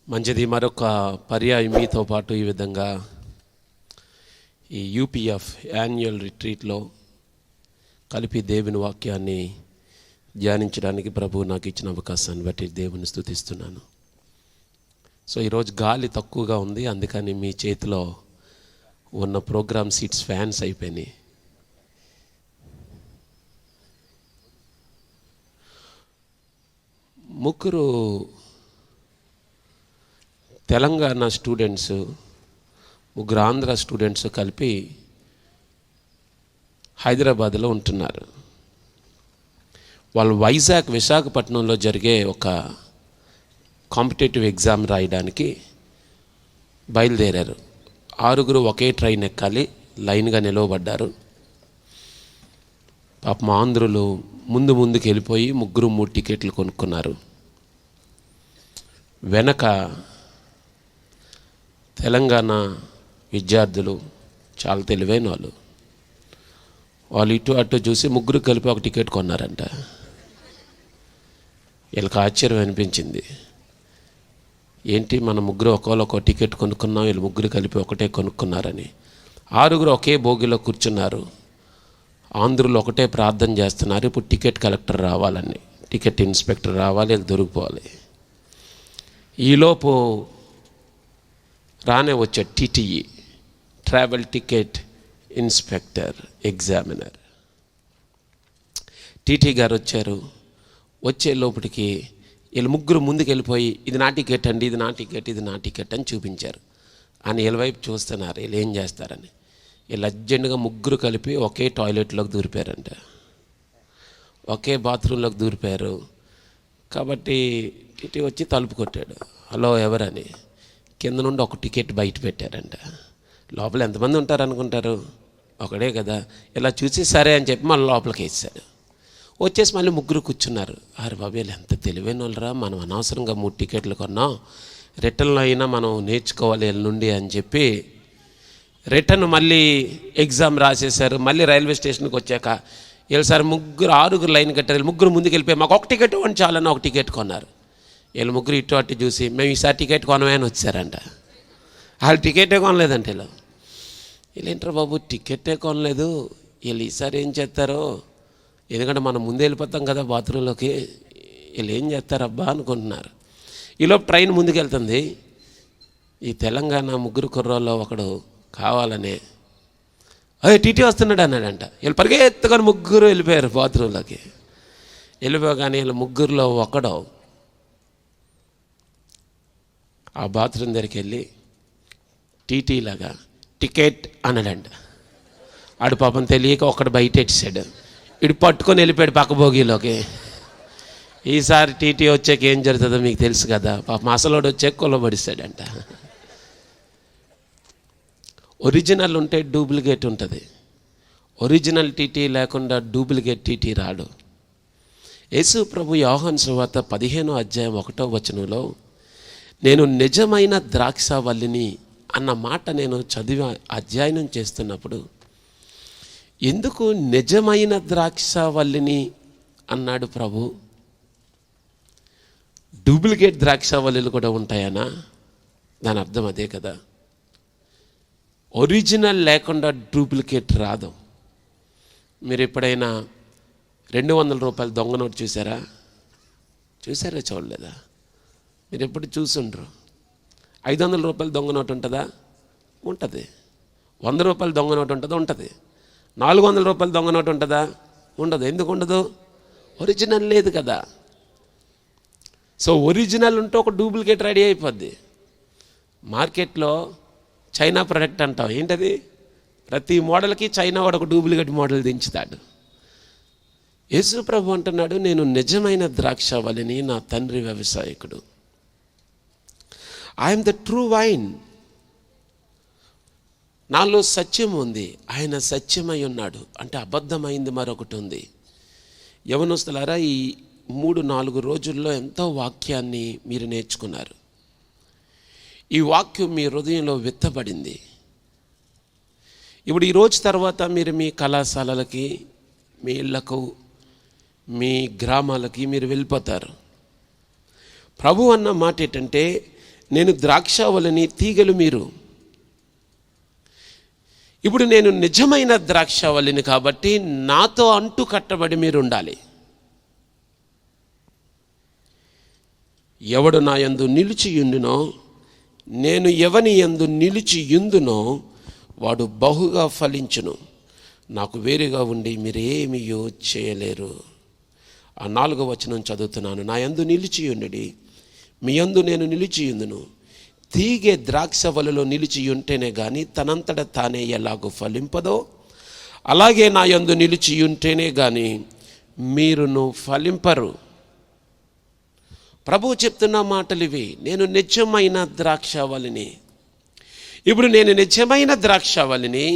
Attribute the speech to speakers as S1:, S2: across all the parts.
S1: మంచిది. మరొక పర్యాయం మీతో పాటు ఈ విధంగా ఈ యూపీఎఫ్ యాన్యువల్ రిట్రీట్లో కలిపి దేవుని వాక్యాన్ని ధ్యానించడానికి ప్రభువు నాకు ఇచ్చిన అవకాశాన్ని బట్టి దేవుని స్తుతిస్తున్నాను. సో ఈరోజు గాలి తక్కువగా ఉంది, అందుకని మీ చేతిలో ఉన్న ప్రోగ్రామ్ సీట్స్ ఫ్యాన్స్ అయిపోయినాయి. ముగ్గురు తెలంగాణ స్టూడెంట్స్, ముగ్గురు ఆంధ్ర స్టూడెంట్స్ కలిపి హైదరాబాద్లో ఉంటున్నారు. వాళ్ళు విశాఖపట్నంలో జరిగే ఒక కాంపిటేటివ్ ఎగ్జామ్ రాయడానికి బయలుదేరారు. 6 ఒకే ట్రైన్ ఎక్కాలి, లైన్గా నిలవబడ్డారు. పాపం ఆంధ్రులు ముందుకు వెళ్ళిపోయి 3 టికెట్లు కొనుక్కున్నారు. వెనక తెలంగాణ విద్యార్థులు చాలా తెలివైన వాళ్ళు ఇటు అటు చూసి 3 కలిపి ఒక టికెట్ కొన్నారంట. వీళ్ళకి ఆశ్చర్యం అనిపించింది. ఏంటి, మన 3 ఒక్కొక్క టికెట్ కొనుక్కున్నాం, వీళ్ళు 3 కలిపి ఒకటే కొనుక్కున్నారని. 6 ఒకే బోగిలో కూర్చున్నారు. ఆంధ్రులు ఒకటే ప్రార్థన చేస్తున్నారు, ఇప్పుడు టికెట్ కలెక్టర్ రావాలని, టికెట్ ఇన్స్పెక్టర్ రావాలి, వీళ్ళు దొరికిపోవాలి. ఈలోపు రానే వచ్చే TTE, travel ticket inspector examiner, TT గారు వచ్చారు. వచ్చే లోపలికి వీళ్ళు 3 ముందుకు వెళ్ళిపోయి ఇది నా టికెట్ అండి, ఇది నా టికెట్, ఇది నా టికెట్ అని చూపించారు. అని వీళ్ళ వైపు చూస్తున్నారు, వీళ్ళు ఏం చేస్తారని. వీళ్ళు అర్జెంటుగా 3 కలిపి ఒకే టాయిలెట్లోకి దూరిపోయారంట, ఒకే బాత్రూంలోకి దూరిపోయారు. కాబట్టి టీటీ వచ్చి తలుపు కొట్టాడు, హలో ఎవరని. కింద నుండి ఒక టికెట్ బయట పెట్టారంట. లోపల ఎంతమంది ఉంటారు అనుకుంటారు, ఒకడే కదా. ఇలా చూసి సరే అని చెప్పి మళ్ళీ లోపలికి వేసాడు. వచ్చేసి మళ్ళీ 3 కూర్చున్నారు. అరే బాబు, వీళ్ళు ఎంత తెలివైన వాళ్ళరా, మనం అనవసరంగా 3 టికెట్లు కొన్నాం, రిటర్న్లో అయినా మనం నేర్చుకోవాలి వీళ్ళ నుండి అని చెప్పి రిటర్న్ మళ్ళీ ఎగ్జామ్ రాసేశారు. మళ్ళీ రైల్వే స్టేషన్కి వచ్చాక వీళ్ళు సార్ 6 లైన్ కట్టారు. 3 ముందుకు వెళ్ళిపోయి మాకు ఒక టికెట్ ఇవ్వండి చాలని ఒక టికెట్ కొన్నారు. వీళ్ళు 3 ఇటు అటు చూసి మేము ఈసారి టికెట్ కొనమే అని వచ్చారంట. వాళ్ళు టికెటే కొనలేదంటే వీళ్ళు ఏంటారు బాబు, టికెటే కొనలేదు, వీళ్ళు ఈసారి ఏం చేస్తారో, ఎందుకంటే మనం ముందే వెళ్ళిపోతాం కదా బాత్రూంలోకి, వీళ్ళు ఏం చేస్తారబ్బా అనుకుంటున్నారు. ఈలోపు ట్రైన్ ముందుకు వెళ్తుంది. ఈ తెలంగాణ 3 కుర్రోల్లో ఒకడు కావాలనే అదే టీటీ వస్తున్నాడు అన్నాడంట. వీళ్ళు పరిగెత్తుకొని 3 వెళ్ళిపోయారు బాత్రూంలోకి. వెళ్ళిపోగానే వీళ్ళు 3లో ఒకడు ఆ బాత్రూమ్ దగ్గరికి వెళ్ళి టీటీలాగా టికెట్ అన్నాడంట. ఆడు పాపం తెలియక ఒక్కడు బయట ఎట్టాడు, ఇడు పట్టుకొని వెళ్ళిపోయాడు పక్క భోగిలోకి. ఈసారి టీటీ వచ్చాక ఏం జరుగుతుందో మీకు తెలుసు కదా, పాపం అసలోడు వచ్చాక కొలబడిస్తాడంట. ఒరిజినల్ ఉంటే డూప్లికేట్ ఉంటుంది, ఒరిజినల్ టీటీ లేకుండా డూప్లికేట్ టీటీ రాడు. యేసు ప్రభు యోహాను సువార్త 15వ అధ్యాయం 1వ వచనంలో నేను నిజమైన ద్రాక్షవల్లిని అన్న మాట నేను చదివి అధ్యయనం చేస్తున్నప్పుడు, ఎందుకు నిజమైన ద్రాక్షవల్లిని అన్నాడు ప్రభు? డూప్లికేట్ ద్రాక్షవల్లులు కూడా ఉంటాయనా? దాని అర్థం అదే కదా. ఒరిజినల్ లేకుండా డూప్లికేట్ రాదు. మీరు ఎప్పుడైనా 200 రూపాయల దొంగ నోటు చూసారా చూడలేదా? మీరు ఎప్పుడు చూసుండ్రు. 500 రూపాయల దొంగ నోటు ఉంటుందా? ఉంటుంది. 100 రూపాయల దొంగ నోటు ఉంటుందా? ఉంటుంది. 400 రూపాయల దొంగ నోటు ఉంటుందా? ఉండదు. ఎందుకు ఉండదు? ఒరిజినల్ లేదు కదా. సో ఒరిజినల్ ఉంటే ఒక డూప్లికేట్ రెడీ అయిపోద్ది. మార్కెట్లో చైనా ప్రొడక్ట్ అంటాం, ఏంటది? ప్రతి మోడల్కి చైనా వాడు ఒక డూప్లికేట్ మోడల్ దించుతాడు. యేసు ప్రభు అంటున్నాడు, నేను నిజమైన ద్రాక్షవల్లిని, నా తండ్రి వ్యవసాయకుడు. I am the true vine. నాలో సత్యం ఉంది, ఆయన సత్యమై ఉన్నాడు. అంటే అబద్ధమైంది మరొకటి ఉంది. యవనస్తులారా, ఈ 3-4 రోజుల్లో ఎంతో వాక్యాన్ని మీరు నేర్చుకున్నారు. ఈ వాక్యం మీ హృదయంలో విత్తబడింది. ఇప్పుడు ఈ రోజు తర్వాత మీరు మీ కళాశాలలకి, మీ ఇళ్లకు, మీ గ్రామాలకి మీరు వెళ్ళిపోతారు. ప్రభు అన్న మాట ఏంటంటే, నేను ద్రాక్షావళిని, తీగలు మీరు. ఇప్పుడు నేను నిజమైన ద్రాక్షావళిని కాబట్టి నాతో అంటు కట్టబడి మీరు ఉండాలి. ఎవడు నా యందు నిలిచియుండునో, నేను ఎవని యందు నిలిచియుందునో వాడు బహుగా ఫలించును. నాకు వేరుగా ఉండి మీరేమియో చేయలేరు. ఆ 4వ వచనం చదువుతున్నాను. నా యందు నిలిచియుండుడి, మీ యందు నేను నిలిచియుందును. తీగె ద్రాక్షవలలో నిలిచియుంటేనే గాని తనంతట తానే ఎలాగో ఫలింపదో, అలాగే నా యందు నిలిచియుంటేనే గాని మీరును ఫలింపరు. ప్రభువు చెప్తున్న మాటలు ఇవి. నేను నిజమైన ద్రాక్షవల్లిని. ఇప్పుడు నేను నిజమైన ద్రాక్షవల్లిని,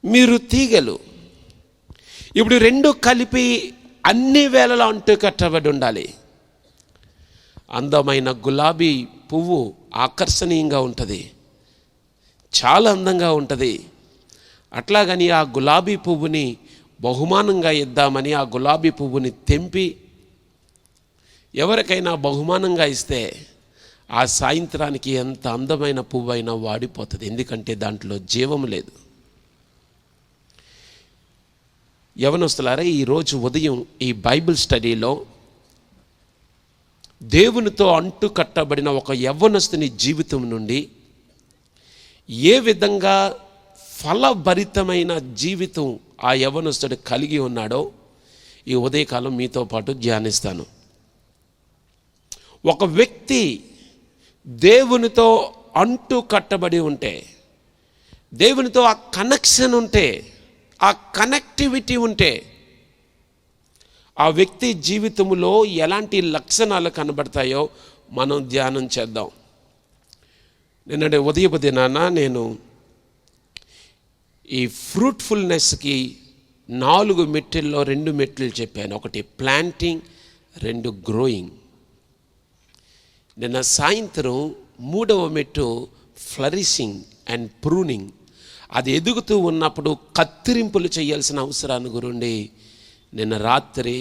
S1: మీరు తీగలు. ఇప్పుడు 2 కలిపి అన్ని వేళలా అంటూ కట్టబడి ఉండాలి. అందమైన గులాబీ పువ్వు ఆకర్షణీయంగా ఉంటుంది, చాలా అందంగా ఉంటుంది. అట్లాగని ఆ గులాబీ పువ్వుని బహుమానంగా ఇద్దామని ఆ గులాబీ పువ్వుని తెంపి ఎవరికైనా బహుమానంగా ఇస్తే ఆ సాయంత్రానికి ఎంత అందమైన పువ్వు అయినా వాడిపోతుంది. ఎందుకంటే దాంట్లో జీవం లేదు. యవనస్తులారా, ఈరోజు ఉదయం ఈ బైబిల్ స్టడీలో దేవునితో అంటు కట్టబడిన ఒక యవ్వనస్తుని జీవితం నుండి ఏ విధంగా ఫలభరితమైన జీవితం ఆ యవ్వనస్తుడు కలిగి ఉన్నాడో ఈ ఉదయకాలం మీతో పాటు ధ్యానిస్తాను. ఒక వ్యక్తి దేవునితో అంటు కట్టబడి ఉంటే, దేవునితో ఆ కనెక్షన్ ఉంటే, ఆ కనెక్టివిటీ ఉంటే ఆ వ్యక్తి జీవితంలో ఎలాంటి లక్షణాలు కనబడతాయో మనం ధ్యానం చేద్దాం. నిన్నటి ఉదయపు దినాన నేను ఈ ఫ్రూట్ఫుల్నెస్కి 4 మెట్టుల్లో 2 మెట్లు చెప్పాను. ఒకటి ప్లాంటింగ్, 2 గ్రోయింగ్. నిన్న సాయంత్రం 3వ మెట్టు ఫ్లరిషింగ్ అండ్ ప్రూనింగ్. అది ఎదుగుతూ ఉన్నప్పుడు కత్తిరింపులు చేయాల్సిన అవసరాన్ని గురించి నిన్న రాత్రి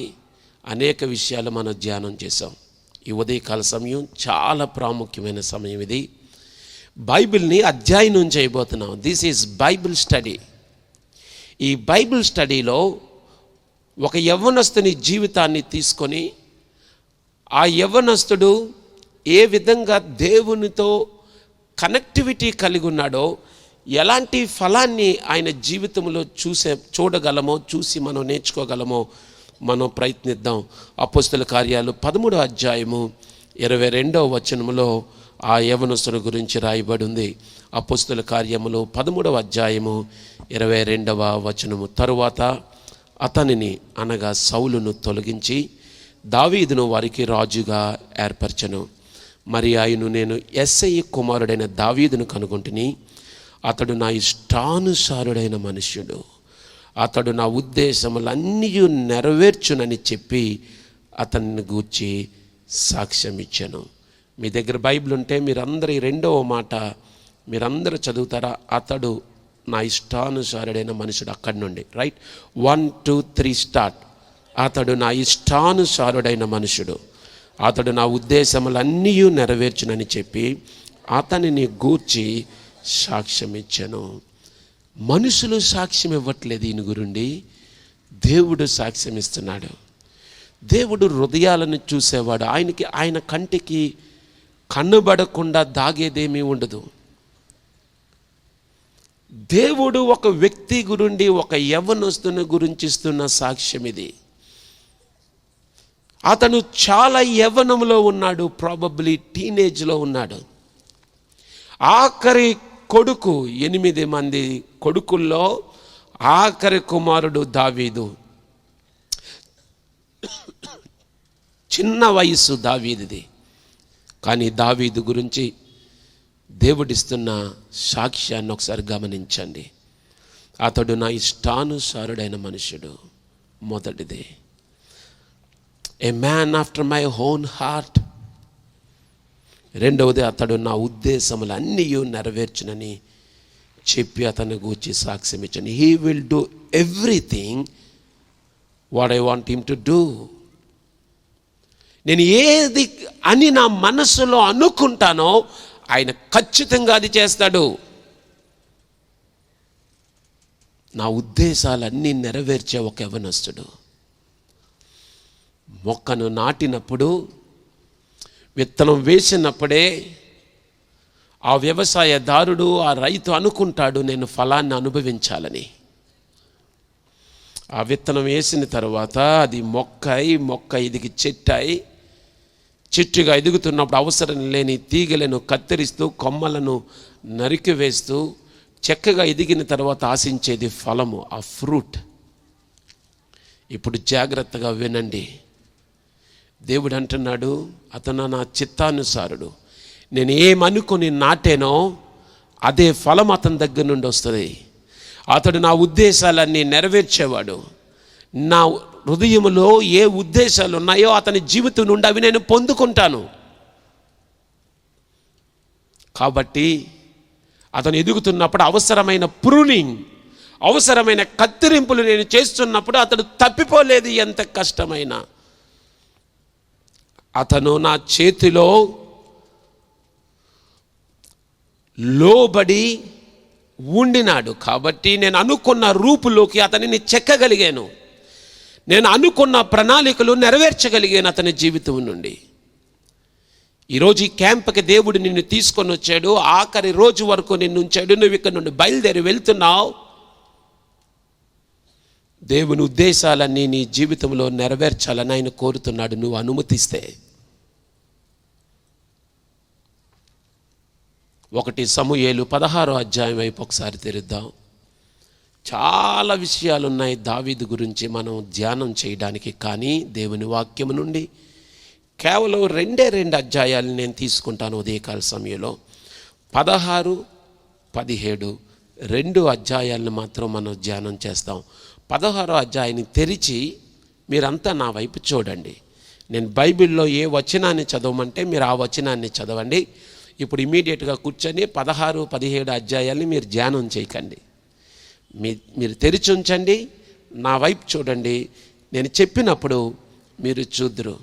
S1: అనేక విషయాలు మనం ధ్యానం చేసాం. ఈ ఉదయకాల సమయం చాలా ప్రాముఖ్యమైన సమయం. ఇది బైబిల్ని అధ్యయనం చేయబోతున్నాం. This is Bible study. ఈ బైబిల్ స్టడీలో ఒక యవ్వనస్తుని జీవితాన్ని తీసుకొని ఆ యవ్వనస్తుడు ఏ విధంగా దేవునితో కనెక్టివిటీ కలిగి ఉన్నాడో, ఎలాంటి ఫలాన్ని ఆయన జీవితంలో చూడగలమో, చూసి మనం నేర్చుకోగలమో మనం ప్రయత్నిద్దాం. అపోస్తల కార్యాలు 13వ అధ్యాయము 22వ వచనములో ఆ యవనస్తుని గురించి రాయబడి ఉంది. అపోస్తల కార్యములు 13వ అధ్యాయము 22వ వచనము. తరువాత అతనిని అనగా సౌలును తొలగించి దావీదును వారికి రాజుగా ఏర్పరచెను. మరి ఆయన నేను యెస్సయి కుమారుడైన దావీదును కనుగొంటిని. అతడు నా ఇష్టానుసారుడైన మనుష్యుడు, అతడు నా ఉద్దేశములన్నీ నెరవేర్చునని చెప్పి అతన్ని గూర్చి సాక్ష్యం ఇచ్చాను. మీ దగ్గర బైబిల్ ఉంటే మీరందరూ ఈ 2వ మాట మీరందరూ చదువుతారా? అతడు నా ఇష్టానుసారుడైన మనుషుడు. అక్కడి నుండి రైట్ 1 2 3 స్టార్ట్. అతడు నా ఇష్టానుసారుడైన మనుషుడు, అతడు నా ఉద్దేశములన్నీ నెరవేర్చునని చెప్పి అతనిని గూర్చి సాక్ష్యం ఇచ్చాను. మనుషులు సాక్ష్యం ఇవ్వట్లేదు ఈయన గురించి, దేవుడు సాక్ష్యం ఇస్తున్నాడు. దేవుడు హృదయాలను చూసేవాడు. ఆయన కంటికి కనబడకుండా దాగేదేమీ ఉండదు. దేవుడు ఒక వ్యక్తి గురించి, ఒక యవ్వనస్తుని గురించి ఇస్తున్న సాక్ష్యం ఇది. అతను చాలా యవ్వనంలో ఉన్నాడు, ప్రాబబ్లీ టీనేజ్లో ఉన్నాడు. ఆఖరి కొడుకు, 8 మంది కొడుకుల్లో ఆఖరి కుమారుడు దావీదు. చిన్న వయసు దావీదుది. కానీ దావీదు గురించి దేవుడిస్తున్న సాక్ష్యాన్ని ఒకసారి గమనించండి. అతడు నా ఇష్టానుసారుడైన మనుషుడు, మొదటిది. ఏ man after my own heart. రెండవది, అతడు నా ఉద్దేశములన్నీ నెరవేర్చునని చెప్పి అతన్ని గూర్చి సాక్ష్యం ఇచ్చాను. He will do everything what I want him to do. నేను ఏది అని నా మనసులో అనుకుంటానో ఆయన ఖచ్చితంగా అది చేస్తాడు. నా ఉద్దేశాలన్నీ నెరవేర్చే ఒక యవనస్తుడు. మొక్కను నాటినప్పుడు, విత్తనం వేసినప్పుడే ఆ వ్యవసాయదారుడు, ఆ రైతు అనుకుంటాడు నేను ఫలాన్ని అనుభవించాలని. ఆ విత్తనం వేసిన తర్వాత అది మొక్క ఎదిగి చెట్టుగా ఎదుగుతున్నప్పుడు అవసరం లేని తీగలను కత్తిరిస్తూ, కొమ్మలను నరికివేస్తూ, చక్కగా ఎదిగిన తర్వాత ఆశించేది ఫలము, ఆ ఫ్రూట్. ఇప్పుడు జాగ్రత్తగా వినండి. దేవుడు అంటున్నాడు, అతను నా చిత్తానుసారుడు. నేను ఏమనుకొని నాటేనో అదే ఫలం అతని దగ్గర నుండి వస్తుంది. అతడు నా ఉద్దేశాలన్నీ నెరవేర్చేవాడు. నా హృదయంలో ఏ ఉద్దేశాలు ఉన్నాయో అతని జీవితం నుండి అవి నేను పొందుకుంటాను. కాబట్టి అతను ఎదుగుతున్నప్పుడు అవసరమైన ప్రూనింగ్, అవసరమైన కత్తిరింపులు నేను చేస్తున్నప్పుడు అతడు తప్పిపోలేదు. ఎంత కష్టమైనా అతను నా చేతిలో లోబడి ఉండినాడు. కాబట్టి నేను అనుకున్న రూపులోకి అతనిని చెక్కగలిగాను. నేను అనుకున్న ప్రణాళికలు నెరవేర్చగలిగాను అతని జీవితం నుండి. ఈరోజు ఈ క్యాంప్కి దేవుడు నిన్ను తీసుకొని వచ్చాడు. ఆఖరి రోజు వరకు నిన్ను ఉంచాడు. నువ్వు ఇక్కడ నుండి బయలుదేరి వెళ్తున్నావు. దేవుని ఉద్దేశాలన్నీ నీ జీవితంలో నెరవేర్చాలని ఆయన కోరుతున్నాడు, నువ్వు అనుమతిస్తే. 1 సమూయేలు 16వ అధ్యాయం వైపు ఒకసారి తెరుద్దాం. చాలా విషయాలు ఉన్నాయి దావీదు గురించి మనం ధ్యానం చేయడానికి. కానీ దేవుని వాక్యము నుండి కేవలం 2 అధ్యాయాలు నేను తీసుకుంటాను ఉదయకాల సమయంలో. 16, 17 2 అధ్యాయాలను మాత్రం మనం ధ్యానం చేస్తాం. 16వ అధ్యాయాన్ని తెరిచి మీరంతా నా వైపు చూడండి. నేను బైబిల్లో ఏ వచనాన్ని చదవమంటే మీరు ఆ వచనాన్ని చదవండి. ఇప్పుడు ఇమీడియట్గా కూర్చొని 16, 17 అధ్యాయాల్ని మీరు ధ్యానం చేయకండి. మీరు తెరిచి ఉంచండి, నా వైపు చూడండి. నేను చెప్పినప్పుడు మీరు చూద్దురు.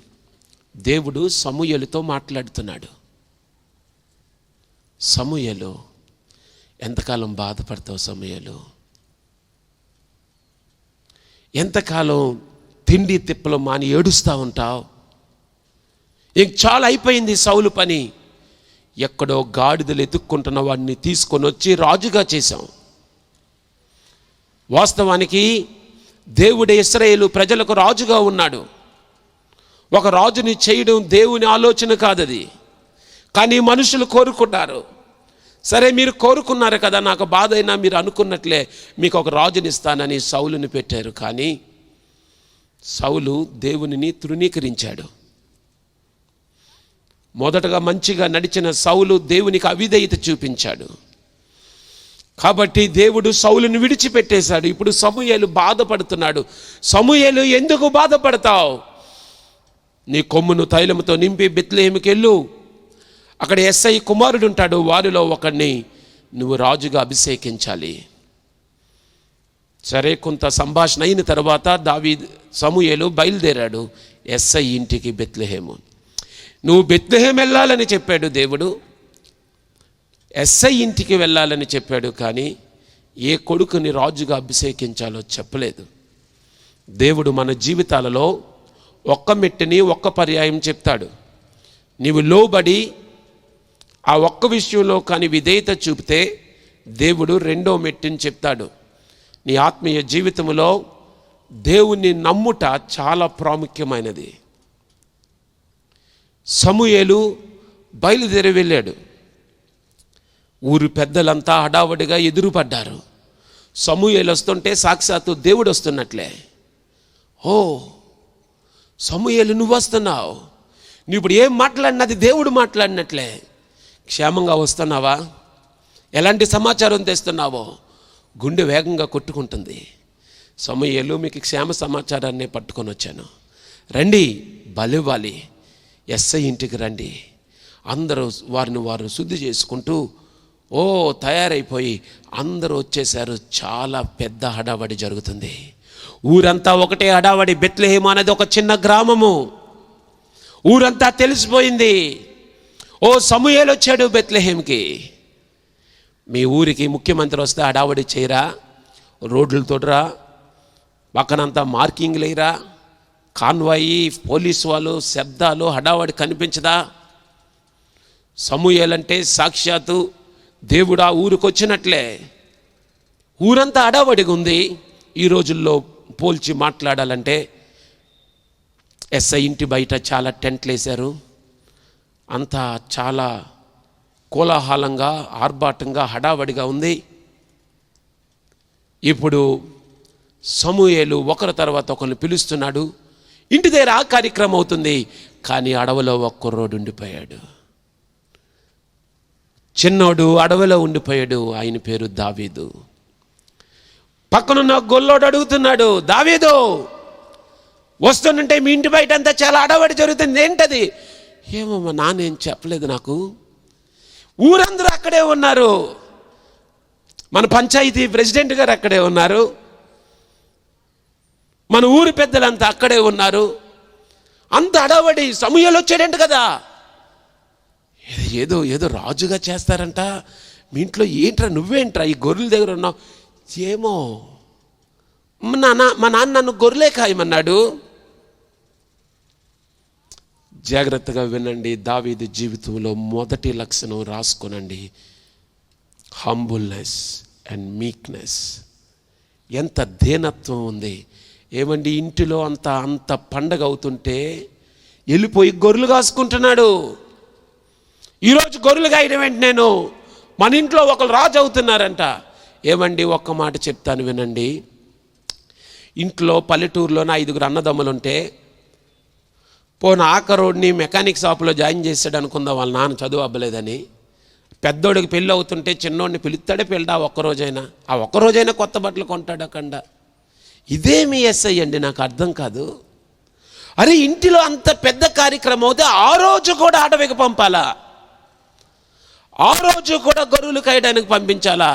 S1: దేవుడు సమూయేలుతో మాట్లాడుతున్నాడు. సమూయేలు, ఎంతకాలం బాధపడతావు సమూయేలు? ఎంతకాలం తిండి తిప్పలు మాని ఏడుస్తూ ఉంటావు? ఇంక చాలా అయిపోయింది సౌలు పని. ఎక్కడో గాడిదలు ఎత్తుక్కుంటున్న వాడిని తీసుకొని వచ్చి రాజుగా చేశాం. వాస్తవానికి దేవుడు ఇశ్రాయేలు ప్రజలకు రాజుగా ఉన్నాడు. ఒక రాజుని చేయడం దేవుని ఆలోచన కాదది. కానీ మనుషులు కోరుకున్నారు. సరే, మీరు కోరుకున్నారు కదా, నాకు బాధ అయినా మీరు అనుకున్నట్లే మీకు ఒక రాజుని ఇస్తానని సౌలుని పెట్టారు. కానీ సౌలు దేవునిని తృణీకరించాడు. మొదటగా మంచిగా నడిచిన సౌలు దేవునికి అవిధేయత చూపించాడు. కాబట్టి దేవుడు సౌలుని విడిచిపెట్టేశాడు. ఇప్పుడు సమూయేలు బాధపడుతున్నాడు. సమూయేలు, ఎందుకు బాధపడతావు? నీ కొమ్మును తైలముతో నింపి బెత్లెహేముకి వెళ్ళు. అక్కడ ఎస్ఐ కుమారుడు ఉంటాడు, వారిలో ఒకడిని నువ్వు రాజుగా అభిషేకించాలి. సరే, కొంత సంభాషణ అయిన తర్వాత సమూయేలు బయలుదేరాడు ఎస్ఐ ఇంటికి, బెత్లెహేము. నువ్వు బెత్లెహేం వెళ్ళాలని చెప్పాడు దేవుడు, ఎస్ఐ ఇంటికి వెళ్ళాలని చెప్పాడు. కానీ ఏ కొడుకుని రాజుగా అభిషేకించాలో చెప్పలేదు. దేవుడు మన జీవితాలలో ఒక్క మెట్టుని ఒక్క పర్యాయం చెప్తాడు. నీవు లోబడి ఆ ఒక్క విషయంలో కానీ విధేయత చూపితే దేవుడు 2వ మెట్టుని చెప్తాడు. నీ ఆత్మీయ జీవితంలో దేవుణ్ణి నమ్ముట చాలా ప్రాముఖ్యమైనది. సమూయేలు బయలుదేరి వెళ్ళాడు. ఊరు పెద్దలంతా హడావడిగా ఎదురుపడ్డారు. సమూయేలు వస్తుంటే సాక్షాత్తు దేవుడు వస్తున్నట్లే. ఓ సమూయేలు, నువ్వు వస్తున్నావు, నువ్వు ఇప్పుడు ఏం మాట్లాడినది దేవుడు మాట్లాడినట్లే. క్షేమంగా వస్తున్నావా? ఎలాంటి సమాచారం తెస్తున్నావో? గుండె వేగంగా కొట్టుకుంటుంది. సమూయేలు, మీకు క్షేమ సమాచారాన్ని పట్టుకొని వచ్చాను, రండి, బలివ్వాలి, ఎస్ఐ ఇంటికి రండి. అందరూ వారు శుద్ధి చేసుకుంటూ తయారైపోయి అందరూ వచ్చేసారు. చాలా పెద్ద హడావడి జరుగుతుంది. ఊరంతా ఒకటే హడావడి. బెత్లెహేము అనేది ఒక చిన్న గ్రామము. ఊరంతా తెలిసిపోయింది. ఓ సమూయేలు వచ్చాడు బెత్లెహేమ్కి. మీ ఊరికి ముఖ్యమంత్రి వస్తే హడావడి చేయరా? రోడ్లు తోడరా? పక్కనంతా మార్కింగ్ లేరా? కాన్వాయి, పోలీసు వాళ్ళు, శబ్దాలు, హడావడి కనిపించదా? సమూయేలంటే సాక్షాత్తు దేవుడా ఊరికి వచ్చినట్లే. ఊరంతా హడావడిగా ఉంది. ఈ రోజుల్లో పోల్చి మాట్లాడాలంటే ఎస్ఐ ఇంటి బయట చాలా టెంట్లు వేశారు. అంతా చాలా కోలాహలంగా, ఆర్భాటంగా, హడావడిగా ఉంది. ఇప్పుడు సమూయేలు ఒకరి తర్వాత ఒకరిని పిలుస్తున్నాడు. ఇంటి దగ్గర ఆ కార్యక్రమం అవుతుంది. కానీ అడవిలో ఒక్కరోడు ఉండిపోయాడు. చిన్నోడు అడవిలో ఉండిపోయాడు. ఆయన పేరు దావీదు. పక్కనున్న గొల్లోడు అడుగుతున్నాడు, దావీదు వస్తుంటే మీ ఇంటి బయట అంతా చాలా అడవడి జరుగుతుంది, ఏంటది? ఏమో మా నాన్న ఏం చెప్పలేదు నాకు. ఊరందరూ అక్కడే ఉన్నారు. మన పంచాయతీ ప్రెసిడెంట్ గారు అక్కడే ఉన్నారు. మన ఊరి పెద్దలంతా అక్కడే ఉన్నారు. అంత అడవడి. సమూయేలు వచ్చాడంట కదా. ఏదో ఏదో రాజుగా చేస్తారంట. మీ ఇంట్లో ఏంట్రా, నువ్వేంట్రా ఈ గొర్రెల దగ్గర ఉన్నావు? ఏమో మా నాన్న నన్ను గొర్రెలే కాయమన్నాడు. జాగ్రత్తగా వినండి. దావీదు జీవితంలో మొదటి లక్షణం రాసుకోనండి, హంబుల్నెస్ అండ్ మీక్నెస్. ఎంత దీనత్వం ఉంది. ఏమండి, ఇంటిలో అంత పండగ అవుతుంటే వెళ్ళిపోయి గొర్రెలు కాసుకుంటున్నాడు. ఈరోజు గొర్రెలు కాయడం ఏంటి? నేను మన ఇంట్లో ఒకరు రాజు అవుతున్నారంట. ఏమండి, ఒక్క మాట చెప్తాను వినండి. ఇంట్లో పల్లెటూరులోనే 5 అన్నదమ్ములు ఉంటే పోన ఆఖరోడిని మెకానిక్ షాపులో జాయిన్ చేశాడు అనుకుందాం, వాళ్ళ నాన్న చదువు అవ్వలేదని. పెద్దోడికి పెళ్ళి అవుతుంటే చిన్నోడిని పిలుస్తాడే పెళ్ళి ఆ ఒక్కరోజైనా కొత్త బట్టలు కొంటాడు అక్కడ. ఇదేమి ఎస్ఐ అండి, నాకు అర్థం కాదు. అరే, ఇంటిలో అంత పెద్ద కార్యక్రమం అవుతే ఆ రోజు కూడా అడవికి పంపాలా? ఆ రోజు కూడా గొర్రెలు కాయడానికి పంపించాలా?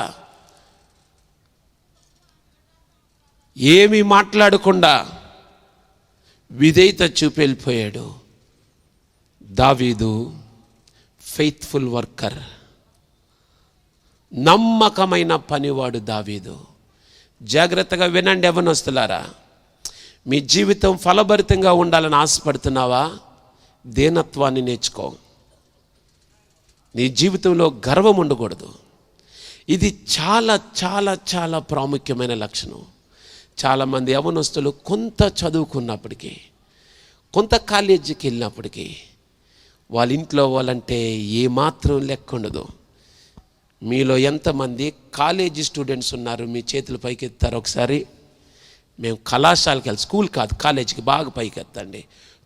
S1: ఏమీ మాట్లాడకుండా విధేయత చూపి వెళ్ళిపోయాడు. దావీదు ఫెయిత్ఫుల్ వర్కర్, నమ్మకమైన పనివాడు దావీదు. జాగ్రత్తగా వినండి యవ్వనస్తులారా, మీ జీవితం ఫలభరితంగా ఉండాలని ఆశపడుతున్నావా? దీనత్వాన్ని నేర్చుకో. నీ జీవితంలో గర్వం ఉండకూడదు. ఇది చాలా చాలా చాలా ప్రాముఖ్యమైన లక్షణం. చాలామంది యవ్వనస్తులు కొంత చదువుకున్నప్పటికీ, కొంత కాలేజీకి వెళ్ళినప్పటికీ వాళ్ళ ఇంట్లో వాళ్ళంటే ఏమాత్రం లెక్క ఉండదు. మీలో ఎంతమంది కాలేజీ స్టూడెంట్స్ ఉన్నారు? మీ చేతులు పైకి ఎత్తారు ఒకసారి. మేము కళాశాలకి వెళ్ళి, స్కూల్ కాదు కాలేజీకి బాగా పైకి ఎత్తండి.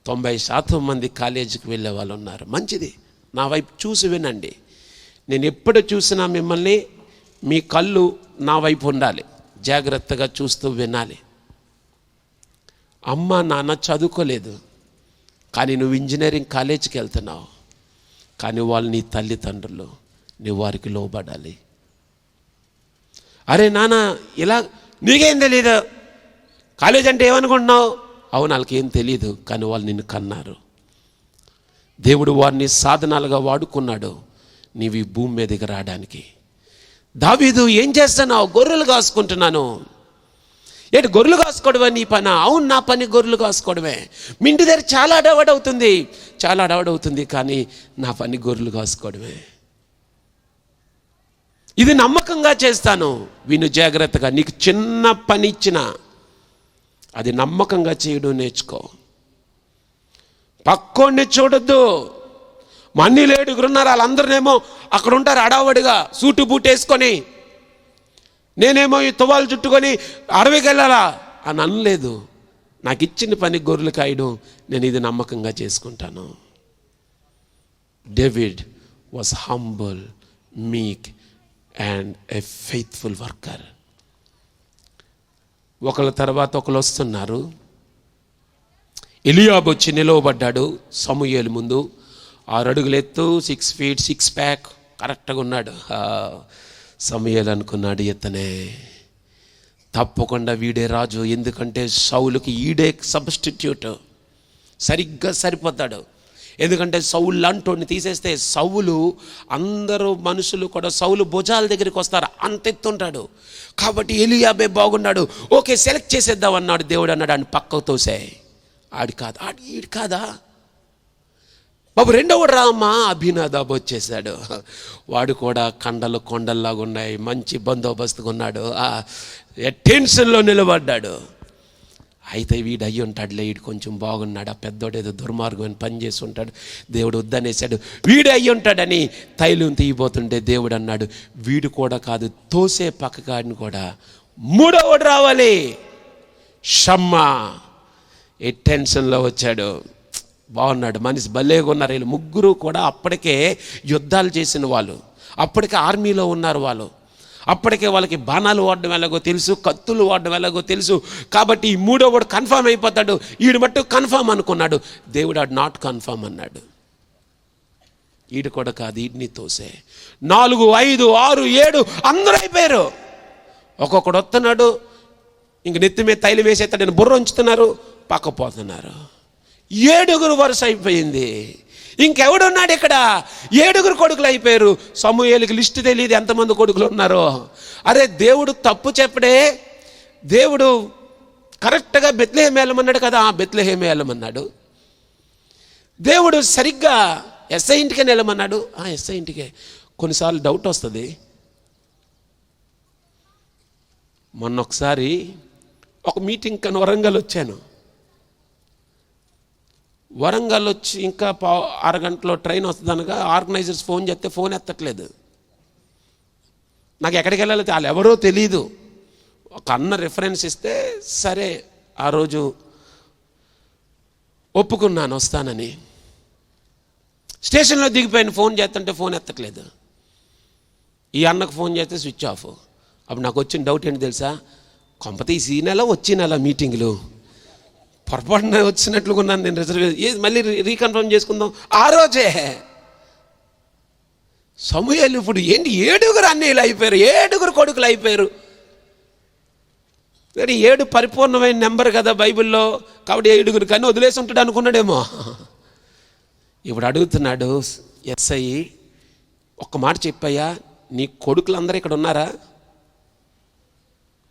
S1: 90% మంది కాలేజీకి వెళ్ళే వాళ్ళు ఉన్నారు. మంచిది. నా వైపు చూసి వినండి. నేను ఎప్పుడు చూసినా మిమ్మల్ని, మీ కళ్ళు నా వైపు ఉండాలి. జాగ్రత్తగా చూస్తూ వినాలి. అమ్మ నాన్న చదువుకోలేదు, కానీ నువ్వు ఇంజనీరింగ్ కాలేజీకి వెళ్తున్నావు. కానీ వాళ్ళు నీ తల్లిదండ్రులు, నువ్వు వారికి లోబడాలి. అరే నాన్న ఇలా నీకేం తెలీదు, కాలేజ్ అంటే ఏమనుకుంటున్నావు? అవును, వాళ్ళకేం తెలీదు, కానీ వాళ్ళు నిన్ను కన్నారు. దేవుడు వారిని సాధనాలుగా వాడుకున్నాడు నీవు ఈ భూమి మీదకి రావడానికి. దావీదు ఏం చేస్తున్నావు? గొర్రెలు కాసుకుంటున్నాను. ఏంటి గొర్రెలు కాసుకోవడమే నీ పని? అవును, నా పని గొర్రెలు కాసుకోవడమే. మీ ఇంటి దగ్గర చాలా అడవడవుతుంది, కానీ నా పని గొర్రెలు కాసుకోవడమే. ఇది నమ్మకంగా చేస్తాను. విను జాగ్రత్తగా. నీకు చిన్న పని ఇచ్చినా అది నమ్మకంగా చేయడం నేర్చుకో. పక్కోడిని చూడొద్దు. మన్నీలు 7 ఉన్నారు, వాళ్ళందరూనేమో అక్కడ ఉంటారు హడావడిగా సూటు బూట్ వేసుకొని. నేనేమో ఈ తువాలు చుట్టుకొని అడవికి వెళ్ళాలా అని అనలేదు. నాకు ఇచ్చిన పని గొర్రెలు కాయడం, నేను ఇది నమ్మకంగా చేసుకుంటాను. డేవిడ్ వాజ్ హంబుల్, మీక్ అండ్ ఎ ఫెయిత్ఫుల్ వర్కర్. ఒకళ్ళ తర్వాత ఒకళ్ళు వస్తున్నారు. ఎలియాబు వచ్చి నిలవబడ్డాడు సమూయేలు ముందు. 6 అడుగులు ఎత్తు, 6 feet 6 pack, కరెక్ట్గా ఉన్నాడు. సమూయేలు అనుకున్నాడు, ఇతనే తప్పకుండా వీడే రాజు. ఎందుకంటే సౌలుకి ఈడే సబ్స్టిట్యూట్, సరిగ్గా సరిపోతాడు. ఎందుకంటే సౌలు లాంటోడిని తీసేస్తే సౌలు అందరూ మనుషులు కూడా సౌలు భుజాల దగ్గరికి వస్తారు, అంత ఎత్తుంటాడు. కాబట్టి ఎలీయాబే బాగున్నాడు, ఓకే సెలెక్ట్ చేసేద్దాం అన్నాడు. దేవుడు అన్నాడు ఆయన పక్కకు తోసాయి. ఈడు కాదా బాబు, రెండోవాడు రామ్మా అభినాదాబ్ వచ్చేసాడు. వాడు కూడా కండలు కొండల్లాగా ఉన్నాయి, మంచి బందోబస్తుగా ఉన్నాడు, టెన్షన్లో నిలబడ్డాడు. అయితే వీడు అయ్యి ఉంటాడులే, వీడు కొంచెం బాగున్నాడు, ఆ పెద్దోడు ఏదో దుర్మార్గమైన పని చేసి ఉంటాడు, దేవుడు వద్దనేసాడు, వీడు అయ్యి ఉంటాడని తైలం తీయబోతుంటే దేవుడు అన్నాడు వీడు కూడా కాదు, తోసే పక్కగాడిని కూడా మూడోవాడు రావాలి, షమ్మా. ఈ టెన్షన్లో వచ్చాడు. బాగున్నాడు, మనిషి భలేగా ఉన్నారు. వీళ్ళు ముగ్గురు కూడా అప్పటికే యుద్ధాలు చేసిన వాళ్ళు, అప్పటికే ఆర్మీలో ఉన్నారు వాళ్ళు, అప్పటికే వాళ్ళకి బాణాలు వాడడం ఎలాగో తెలుసు, కత్తులు వాడడం ఎలాగో తెలుసు. కాబట్టి ఈ మూడోవాడు కన్ఫామ్ అయిపోతాడు. ఈడు మట్టు కన్ఫామ్ అనుకున్నాడు. దేవుడు ఆడు నాట్ కన్ఫామ్ అన్నాడు. ఈడు కూడా కాదు, ఈడిని తోసే. 4, 5, 6, 7 అందరూ అయిపోయారు. ఒక్కొక్కడు వస్తున్నాడు, ఇంక నెత్తి మీద తైలం వేసేస్తాడని బుర్ర ఉంచుతున్నారు, పక్కపోతున్నారు. 7 వరుస అయిపోయింది. ఇంకెవడున్నాడు ఇక్కడ? 7 కొడుకులు అయిపోయారు. సమూయేలుకి లిస్టు తెలియదు ఎంతమంది కొడుకులు ఉన్నారో. అరే దేవుడు తప్పు చెప్పడే, దేవుడు కరెక్ట్గా బెత్లెహేము వెళ్ళమన్నాడు కదా, బెత్లెహేము వెళ్ళమన్నాడు. దేవుడు సరిగ్గా ఎస్ఐ ఇంటికే వెళ్ళమన్నాడు, ఎస్ఐ ఇంటికే. కొన్నిసార్లు డౌట్ వస్తుంది. మొన్న ఒకసారి ఒక మీటింగ్ కన్నా వరంగల్ వచ్చాను. వరంగల్ వచ్చి ఇంకా అరగంటలో ట్రైన్ వస్తుంది అనగా ఆర్గనైజర్స్ ఫోన్ చేస్తే ఫోన్ ఎత్తట్లేదు. నాకు ఎక్కడికి వెళ్ళాలో వాళ్ళు ఎవరో తెలీదు. ఒక అన్న రిఫరెన్స్ ఇస్తే సరే ఆ రోజు ఒప్పుకున్నాను వస్తానని. స్టేషన్లో దిగిపోయిన ఫోన్ చేస్తుంటే ఫోన్ ఎత్తట్లేదు. ఈ అన్నకు ఫోన్ చేస్తే స్విచ్ ఆఫ్. అప్పుడు నాకు వచ్చిన డౌట్ ఏంటి తెలుసా, కొంపతీసి ఈ నెల వచ్చి నెల మీటింగ్లు పొరపాటున వచ్చినట్లుగా ఉన్నాను నేను. రిజర్వేషన్ మళ్ళీ రీకన్ఫర్మ్ చేసుకుందాం. ఆ రోజే సమూయేలు ఇప్పుడు ఏంటి 7 అన్నయ్యలు అయిపోయారు, 7 కొడుకులు అయిపోయారు. 7 పరిపూర్ణమైన నెంబర్ కదా బైబిల్లో, కాబట్టి 7 కానీ వదిలేసి ఉంటాడు అనుకున్నాడేమో. ఇప్పుడు అడుగుతున్నాడు ఎస్ఐ, ఒక్క మాట చెప్పయ్యా, నీ కొడుకులందరూ ఇక్కడ ఉన్నారా?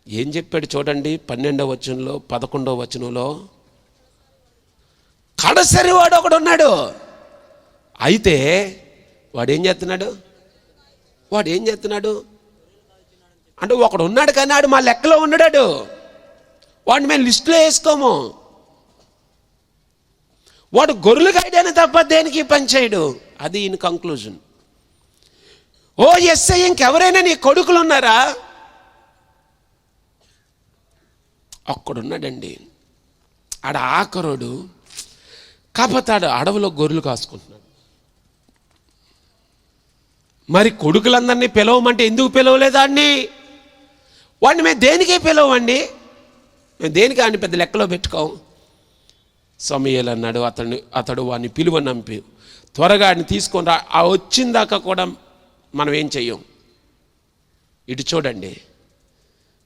S1: ఏం చెప్పాడు చూడండి, 12వ వచనంలో 11వ వచనంలో కడసరి వాడు ఒకడు ఉన్నాడు. అయితే వాడు ఏం చేస్తున్నాడు అంటే ఒకడు ఉన్నాడు కానీ ఆడు మా లెక్కలో ఉన్నాడు, వాడిని మేము లిస్టులో వేసుకోము. వాడు గొర్రెలు కాయడానే తప్ప దేనికి పని చేయడు. అది ఇన్ కంక్లూజన్. ఓ ఎస్ఐ, ఇంకెవరైనా నీ కొడుకులు ఉన్నారా? ఒక్కడున్నాడండి, ఆడ ఆఖరుడు. కాకపోతే ఆడు అడవిలో గొర్రెలు కాసుకుంటున్నాడు. మరి కొడుకులందరినీ పిలవమంటే ఎందుకు పిలవలేదు వాడిని మేము దేనికే పిలవండి, మేము దేనికి ఆడిని పెద్ద లెక్కలో పెట్టుకోం. సమూయేలు అన్నాడు అతడు వాడిని పిలువనంపి త్వరగా ఆడిని తీసుకొని రా. ఆ వచ్చిందాకా కూడా మనం ఏం చెయ్యం. ఇటు చూడండి,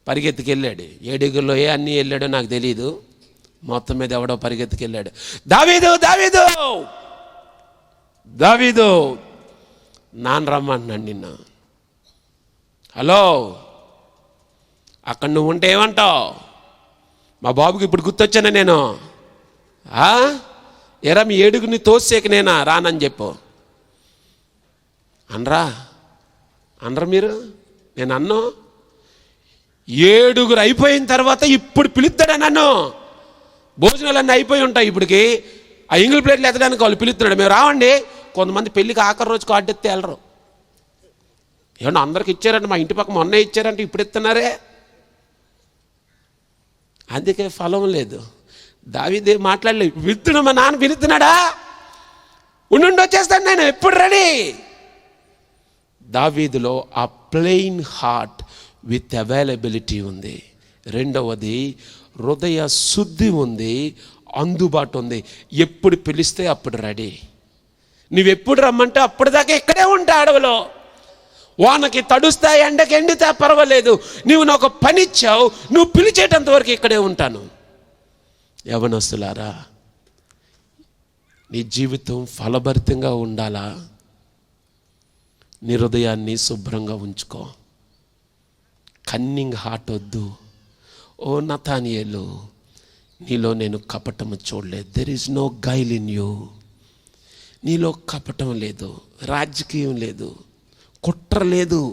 S1: పరిగెత్తుకెళ్ళాడు. 7 ఏ అన్నీ వెళ్ళాడో నాకు తెలీదు, మొత్తం మీద ఎవడో పరిగెత్తుకెళ్ళాడు. దావీదు దావీదు దావీదు నాన్న రమ్మంటున్నాడు నిన్న. హలో, అక్కడ నువ్వు ఉంటే ఏమంటావు? మా బాబుకి ఇప్పుడు గుర్తొచ్చానా నేను? ఎరా మీ 7 తోసేక నేనా రానని చెప్పు అనరా మీరు? నేను అన్నా 7 అయిపోయిన తర్వాత ఇప్పుడు పిలుస్తాడా నన్ను? భోజనాలన్నీ అయిపోయి ఉంటాయి ఇప్పటికి, ఆ ఇంగిల్ ప్లేట్లు ఎత్తడానికి వాళ్ళు పిలుస్తున్నాడు, మేము రావండి. కొంతమంది పెళ్ళికి ఆఖరి రోజు కార్డు ఎత్తే వెళ్ళరు. ఏమన్నా అందరికి ఇచ్చారంటే, మా ఇంటి పక్క మొన్న ఇచ్చారంటే ఇప్పుడు ఇస్తున్నారే. అందుకే ఫలం లేదు. దావీదే మాట్లాడలేదు. పిలుస్తున్నా, మా నాన్న పిలుస్తున్నాడా, ఉండి వచ్చేస్తాను నేను, ఎప్పుడు రెడీ. దావీదులో ఆ ప్లెయిన్ హార్ట్ విత్ అవైలబిలిటీ ఉంది. రెండవది హృదయ శుద్ధి ఉంది, అందుబాటు ఉంది. ఎప్పుడు పిలిస్తే అప్పుడు రెడీ. నువ్వెప్పుడు రమ్మంటే అప్పటిదాకా ఇక్కడే ఉంటా. అడవిలో వానకి తడుస్తా, ఎండకి ఎండితే పర్వాలేదు, నువ్వు నాకు పని ఇచ్చావు, నువ్వు పిలిచేటంత వరకు ఇక్కడే ఉంటాను. యవనస్తులారా, నీ జీవితం ఫలభరితంగా ఉండాలా? నీ హృదయాన్ని శుభ్రంగా ఉంచుకో. కన్నింగ్ హార్ట్ వద్దు. ఓ నతానియేలు, నీలో నేను కపటము చూడలేదు. There is no guile in you. నీలో కపటం లేదు, రాజకీయం లేదు, కుట్ర లేదు.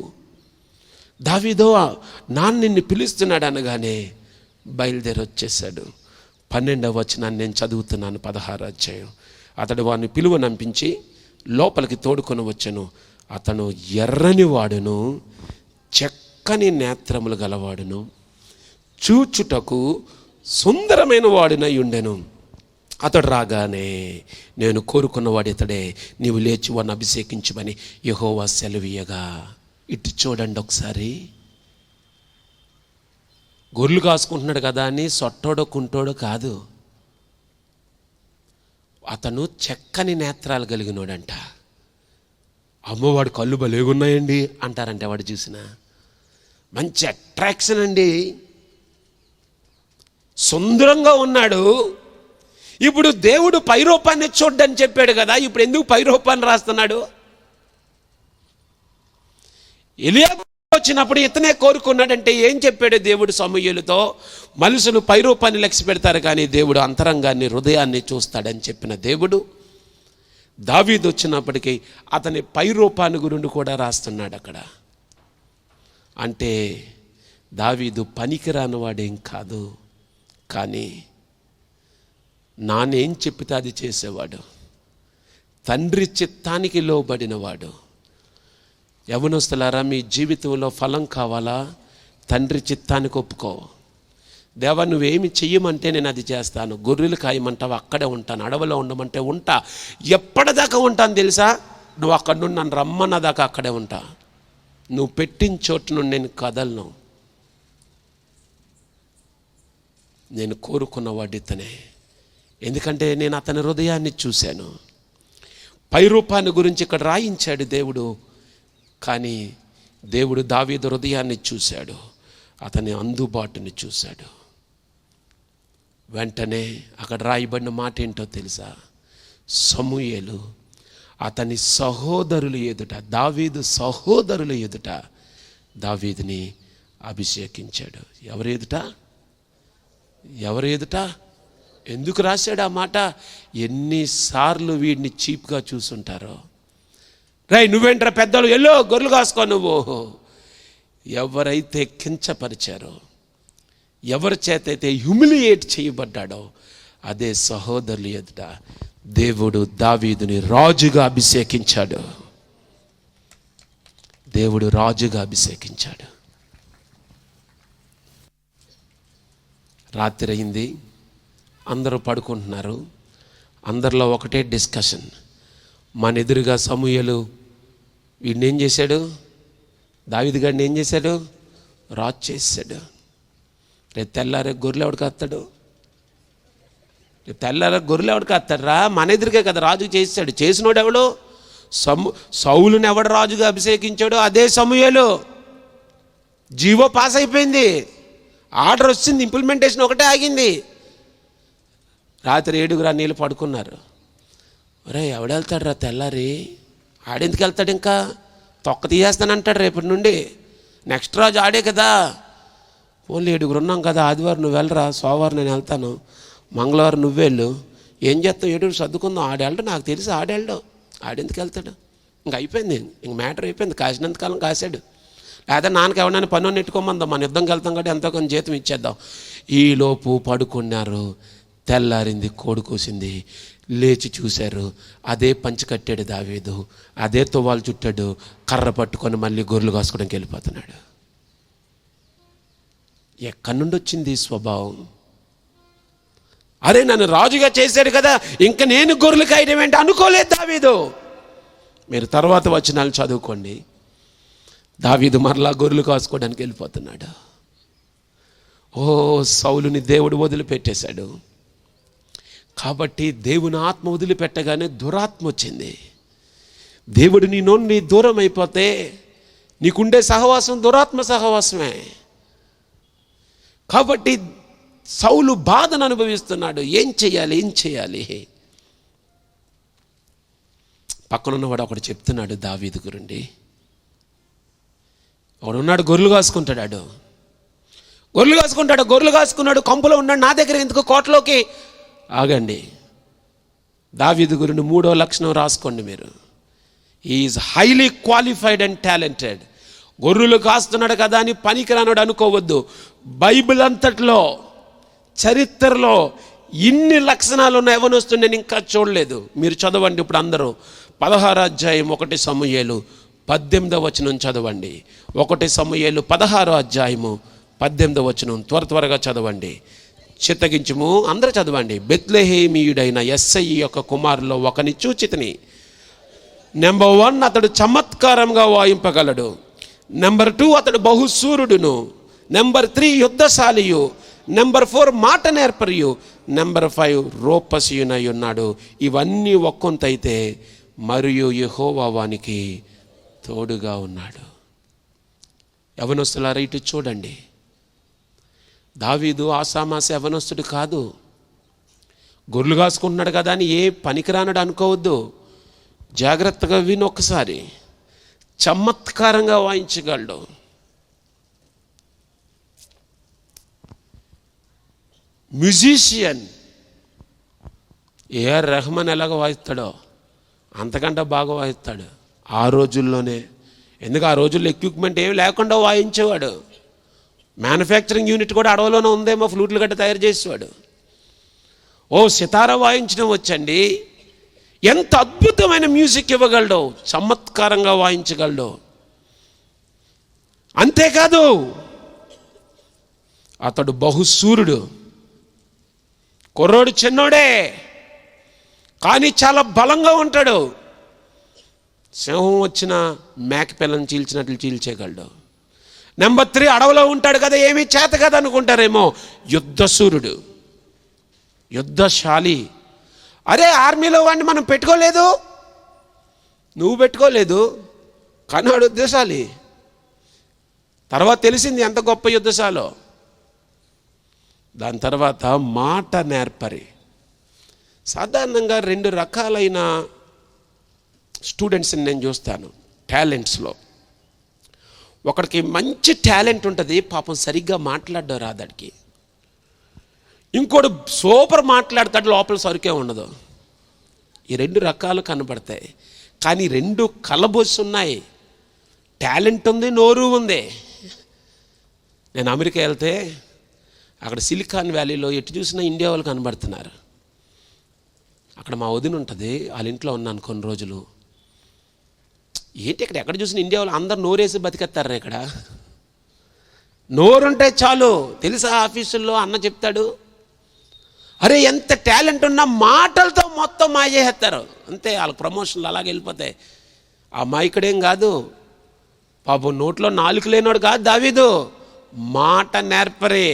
S1: దావీదో నాన్న నిన్ను పిలుస్తున్నాడు అనగానే బయలుదేరి వచ్చేసాడు. 12వ వచనాన్ని నేను చదువుతున్నాను, 16వ అధ్యాయం. అతడు వాడిని పిలువనంపించి లోపలికి తోడుకొని వచ్చెను. అతను ఎర్రని వాడును, చక్కని నేత్రములు గలవాడును, చూచుటకు సుందరమైన వాడినై ఉండెను. అతడు రాగానే, నేను కోరుకున్నవాడు ఇతడే, నీవు లేచి వాడిని అభిషేకించమని యెహోవా సెలవీయగా. ఇటు చూడండి ఒకసారి. గొర్రెలు కాసుకుంటున్నాడు కదా అని సొట్టోడో కుంటోడో కాదు. అతను చక్కని నేత్రాలు కలిగినోడంట. అమ్మవాడు కళ్ళు భలేగున్నాయండి అంటారంటే వాడు చూసినా. మంచి అట్రాక్షన్ అండి, సుందరంగా ఉన్నాడు. ఇప్పుడు దేవుడు పైరూపాన్ని చూడ్డని చెప్పాడు కదా, ఇప్పుడు ఎందుకు పైరూపాన్ని రాస్తున్నాడు? ఎలియా వచ్చినప్పుడు ఇతనే కోరుకున్నాడంటే ఏం చెప్పాడు దేవుడు సమూయేలుతో? మనుషులు పైరూపాన్ని లెక్క పెడతారు కానీ దేవుడు అంతరంగాన్ని, హృదయాన్ని చూస్తాడని చెప్పిన దేవుడు దావీదు వచ్చినప్పటికీ అతని పైరూపాన్ని గురించి కూడా రాస్తున్నాడు అక్కడ. అంటే దావీదు పనికిరాని వాడేం కాదు, కానీ నానేం చెప్పితే అది చేసేవాడు, తండ్రి చిత్తానికి లోబడినవాడు. యవనస్తులారా, మీ జీవితంలో ఫలం కావాలా? తండ్రి చిత్తానికి ఒప్పుకో. దేవా నువ్వేమి చెయ్యమంటే నేను అది చేస్తాను. గొర్రెలు కాయమంటావు, అక్కడే ఉంటాను. అడవిలో ఉండమంటే ఉంటా. ఎప్పటిదాకా ఉంటాను తెలుసా? నువ్వు అక్కడి నుండి నన్ను రమ్మన్నదాకా అక్కడే ఉంటా. నువ్వు పెట్టిన చోటు నుండి నేను కదలను. నేను కోరుకున్నవాడు ఇతనే, ఎందుకంటే నేను అతని హృదయాన్ని చూశాను. పైరూపాన్ని గురించి ఇక్కడ రాయించాడు దేవుడు, కానీ దేవుడు దావీదు హృదయాన్ని చూశాడు, అతని అందుబాటుని చూశాడు. వెంటనే అక్కడ రాయబడిన మాట ఏంటో తెలుసా? సమూయేలు అతని సహోదరుల ఎదుట, దావీదు సహోదరుల ఎదుట దావీదుని అభిషేకించాడు. ఎవరి ఎదుట? ఎవరి ఎదుట? ఎందుకు రాశాడు ఆ మాట? ఎన్నిసార్లు వీడిని చీప్గా చూసుంటారో. రై నువ్వేంట్రా పెద్దలు, ఎల్లో గొర్రెలు కాసుకో నువ్వు. ఎవరైతే కించపరిచారో, ఎవరి చేతైతే హ్యూమిలియేట్ చేయబడ్డాడో అదే సహోదరుల ఎదుట దేవుడు దావీదుని రాజుగా అభిషేకించాడు. దేవుడు రాజుగా అభిషేకించాడు. రాత్రి అయింది, అందరూ పడుకుంటున్నారు. అందరిలో ఒకటే డిస్కషన్. మన ఎదురుగా సమూయేలు వీడిని ఏం చేశాడు? దావీదు గారిని ఏం చేశాడు? రాజు చేశాడు. రేపు తెల్లారే గొర్రెలు ఎవడు కాస్తాడు? రేపు తెల్లారే గొర్రెలు ఎవడు కాస్తాడు రా? మన ఎదురుగా కదా రాజు చేశాడు. చేసినోడు ఎవడు? సౌలుని ఎవడు రాజుగా అభిషేకించాడు? అదే సమూయేలు. జీవో పాస్ అయిపోయింది, ఆర్డర్ వచ్చింది, ఇంప్లిమెంటేషన్ ఒకటే ఆగింది. రాత్రి 7 నీళ్ళు పడుకున్నారు. ఒరే ఎవడెళ్తాడు రా తెల్లారి? ఆడెందుకు వెళ్తాడు? ఇంకా తొక్క తీయేస్తానంటాడు రేపటి నుండి. నెక్స్ట్ రోజు ఆడే కదా. ఓన్లీ 7 ఉన్నాం కదా. ఆదివారం నువ్వు వెళ్ళరా, సోమవారం నేను వెళ్తాను, మంగళవారం నువ్వెళ్ళు. ఏం చేస్తావు? 7 సర్దుకుందాం. ఆడేళ్ళడు, నాకు తెలిసి ఆడేళ్ళడు. ఆడెందుకు వెళ్తాడు? ఇంక అయిపోయింది, ఇంక మ్యాటర్ అయిపోయింది. కాసినంతకాలం కాశాడు. లేదా నాన్నకి ఎవరైనా పనుని నెట్టుకోమందాం, మన యుద్ధంకి వెళ్తాం కాబట్టి ఎంతో కొంత జీతం ఇచ్చేద్దాం. ఈలోపు పడుకున్నారు. తెల్లారింది, కోడి కూసింది. లేచి చూశారు, అదే పంచి కట్టాడు దావీదు, అదే తువ్వాలు చుట్టాడు, కర్ర పట్టుకొని మళ్ళీ గొర్రెలు కాసుకోవడానికి వెళ్ళిపోతున్నాడు. ఎక్కడి నుండి వచ్చింది ఈ స్వభావం? అరే నన్ను రాజుగా చేశాడు కదా, ఇంకా నేను గొర్రెలు కాయడం ఏంటి అనుకోలేదు దావీదు. మీరు తర్వాత వచనాలు చదువుకోండి. దావీదు మరలా గొర్రెలు కాసుకోవడానికి వెళ్ళిపోతున్నాడు. ఓ సౌలుని దేవుడు వదిలిపెట్టేశాడు. కాబట్టి దేవుని ఆత్మ వదిలిపెట్టగానే దురాత్మ వచ్చింది. దేవుడు నీ నుండి దూరం అయిపోతే నీకుండే సహవాసం దురాత్మ సహవాసమే. కాబట్టి సౌలు బాధను అనుభవిస్తున్నాడు. ఏం చేయాలి? పక్కనున్నవాడు ఒకడు చెప్తున్నాడు దావీదు గురించి. ఒకడున్నాడు, గొర్రెలు కాసుకుంటాడు, గొర్రెలు కాసుకున్నాడు, కంపులో ఉన్నాడు, నా దగ్గర ఎందుకు కోటలోకి. ఆగండి, దావీదు గురించి 3వ లక్షణం రాసుకోండి మీరు. Is highly qualified and talented. గొర్రెలు కాస్తున్నాడు కదా అని పనికిరానాడు అనుకోవద్దు. బైబిల్ అంతట్లో, చరిత్రలో ఇన్ని లక్షణాలు ఉన్న యవనస్తుని నేను ఇంకా చూడలేదు. మీరు చదవండి ఇప్పుడు అందరూ 16వ అధ్యాయం 1 సమూయేలు 18వ వచనం చదవండి. 1 సమూయేలు 16వ అధ్యాయము 18వ వచనం త్వరగా చదవండి. చిత్తగించుము, అందరూ చదవండి. బెత్లెహేమీయుడైన యెస్సై యొక్క కుమారులో ఒకని చూచితిని. నెంబర్ 1, అతడు చమత్కారంగా వాయింపగలడు. నెంబర్ 2, అతడు బహుశూరుడును. నెంబర్ 3, యుద్ధశాలియు. నెంబర్ 4, మాట నేర్పరియు. నెంబర్ 5, రూపసియునై ఉన్నాడు. ఇవన్నీ ఒక్కొంతైతే మరియు యెహోవా వానికి తోడుగా ఉన్నాడు. యవనస్తులారా ఇటు చూడండి. దావీదు ఆసామాస యవనస్తుడు కాదు. గొర్రెలు కాసుకుంటున్నాడు కదా అని ఏ పనికిరానడు అనుకోవద్దు. జాగ్రత్తగా విని ఒక్కసారి. చమత్కారంగా వాయించగలడు. మ్యూజిషియన్. ఏఆర్ రెహమాన్ ఎలాగ వాయిస్తాడో అంతకంటే బాగా వాయిస్తాడు ఆ రోజుల్లోనే. ఎందుకు ఆ రోజుల్లో ఎక్విప్మెంట్ ఏమి లేకుండా వాయించేవాడు. మ్యానుఫ్యాక్చరింగ్ యూనిట్ కూడా అడవిలోనే ఉందేమో, ఫ్లూట్లు గట్ట తయారు చేసేవాడు. సితారా వాయించడం వచ్చండి. ఎంత అద్భుతమైన మ్యూజిక్ ఇవ్వగలడో, చమత్కారంగా వాయించగలడో. అంతేకాదు అతడు బహుశూరుడు. కుర్రోడు చిన్నోడే కానీ చాలా బలంగా ఉంటాడు. సింహం వచ్చిన మేక పిల్లని చీల్చినట్లు చీల్చేయగలడు. నెంబర్ 3, అడవిలో ఉంటాడు కదా, ఏమీ చేత కదా అనుకుంటారేమో, యుద్ధశూరుడు, యుద్ధశాలి. అరే ఆర్మీలో వాడిని మనం పెట్టుకోలేదు, నువ్వు పెట్టుకోలేదు, కానీ వాడు యుద్ధశాలి. తర్వాత తెలిసింది ఎంత గొప్ప యుద్ధశాలో. దాని తర్వాత మాట నేర్పరి. సాధారణంగా 2 రకాలైన స్టూడెంట్స్ని నేను చూస్తాను టాలెంట్స్లో. ఒకడికి మంచి టాలెంట్ ఉంటుంది, పాపం సరిగ్గా మాట్లాడడం రాదాడికి. ఇంకోటి సూపర్ మాట్లాడతాడు, లోపల సరికే ఉండదు. ఈ 2 రకాలు కనబడతాయి. కానీ 2 కలబోసి ఉన్నాయి. టాలెంట్ ఉంది, నోరు ఉంది. నేను అమెరికా వెళ్తే అక్కడ సిలికాన్ వ్యాలీలో ఎటు చూసినా ఇండియా వాళ్ళు కనబడుతున్నారు. అక్కడ మా వదిన ఉంటుంది, వాళ్ళ ఇంట్లో ఉన్నాను కొన్ని రోజులు. ఏంటి ఇక్కడ ఎక్కడ చూసినా ఇండియా వాళ్ళు అందరు నోరేసి బతికేస్తారు. ఇక్కడ నోరుంటే చాలు. తెలుసా, ఆఫీసుల్లో అన్న చెప్తాడు, అరే ఎంత టాలెంట్ ఉన్నా మాటలతో మొత్తం మాయ చేస్తారు. అంతే, వాళ్ళకి ప్రమోషన్లు అలాగే వెళ్ళిపోతాయి. ఆ మాయకుడేం కాదు పాపం, నోట్లో నాలుక లేనోడు కాదు దావీదు, మాట నేర్పరే.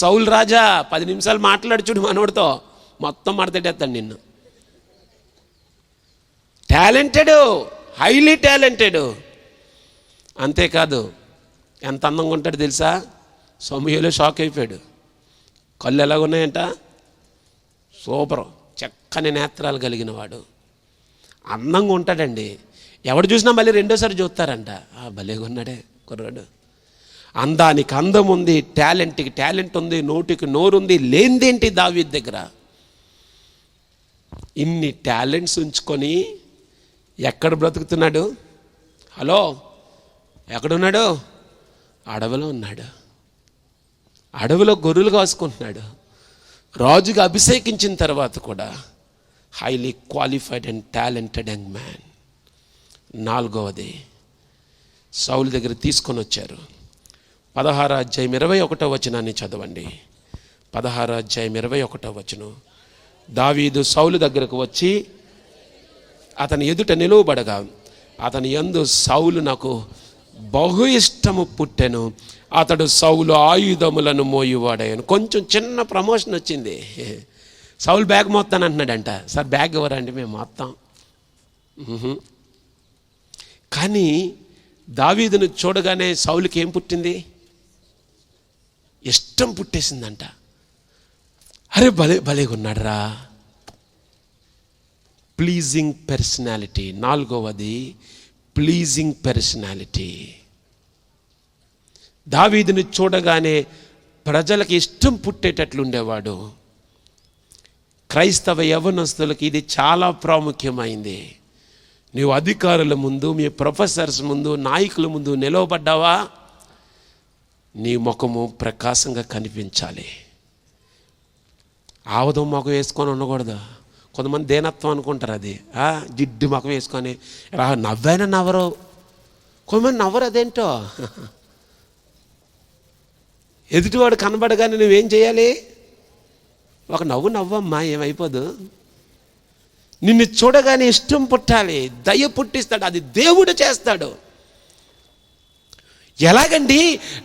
S1: సౌల్ రాజా 10 నిమిషాలు మాట్లాడు చూడు మనోడితో, మొత్తం మాట్లాడేస్తాడు నిన్ను. Talented, highly talented. అంతేకాదు ఎంత అందంగా ఉంటాడు తెలుసా. సమూయేలు షాక్ అయిపోయాడు. కళ్ళు ఎలాగున్నాయంట, సూపరు, చక్కని నేత్రాలు కలిగిన వాడు, అందంగా ఉంటాడండి. ఎవడు చూసినా మళ్ళీ రెండోసారి చూస్తారంట, భలేగా ఉన్నాడే కుర్రాడు. అందానికి అందం ఉంది, టాలెంట్కి టాలెంట్ ఉంది, నోటికి నోరుంది. లేనిదేంటి దావీదు దగ్గర? ఇన్ని టాలెంట్స్ ఉంచుకొని ఎక్కడ బ్రతుకుతున్నాడు? హలో, ఎక్కడున్నాడు? అడవిలో ఉన్నాడు. అడవిలో గొర్రెలు కాసుకుంటున్నాడు. రాజుగా అభిషేకించిన తర్వాత కూడా highly qualified and talented young man. 4వది, సౌలు దగ్గర తీసుకొని వచ్చారు. 16వ అధ్యాయం 21వ వచనాన్ని చదవండి. 16వ అధ్యాయం 21వ వచనం. దావీదు సౌలు దగ్గరకు వచ్చి అతని ఎదుట నిలువబడగా, అతని యందు సౌలు నాకు బహు ఇష్టము పుట్టెను, అతడు సౌలు ఆయుధములను మోయువాడాయను. కొంచెం చిన్న ప్రమోషన్ వచ్చింది. సౌలు బ్యాగ్ మోస్తాను అంటున్నాడంట. సార్ బ్యాగ్ ఎవరండి? మేము మోస్తాం. కానీ దావీదును చూడగానే సౌలుకి ఏం పుట్టింది? ఇష్టం పుట్టేసిందంట. అరే భలేగా ఉన్నాడు రా, ప్లీజింగ్ పర్సనాలిటీ. 4వది ప్లీజింగ్ పర్సనాలిటీ. దావీదుని చూడగానే ప్రజలకు ఇష్టం పుట్టేటట్లు ఉండేవాడు. క్రైస్తవ యవనస్తులకి ఇది చాలా ప్రాముఖ్యమైంది. నీవు అధికారుల ముందు, మీ ప్రొఫెసర్స్ ముందు, నాయకుల ముందు నిలవబడ్డావా, నీ ముఖము ప్రకాశంగా కనిపించాలి. ఆవదం ముఖం వేసుకొని ఉండకూడదు. కొంతమంది దేనత్వం అనుకుంటారు, అది జిడ్డు ముఖం వేసుకొని నవ్వైనా నవ్వరు. కొంతమంది నవ్వరు, అదేంటో. ఎదుటివాడు కనబడగానే నువ్వేం చేయాలి? ఒక నవ్వమ్మా, ఏమైపోదు. నిన్ను చూడగానే ఇష్టం పుట్టాలి, దయ పుట్టిస్తాడు. అది దేవుడు చేస్తాడు. ఎలాగండి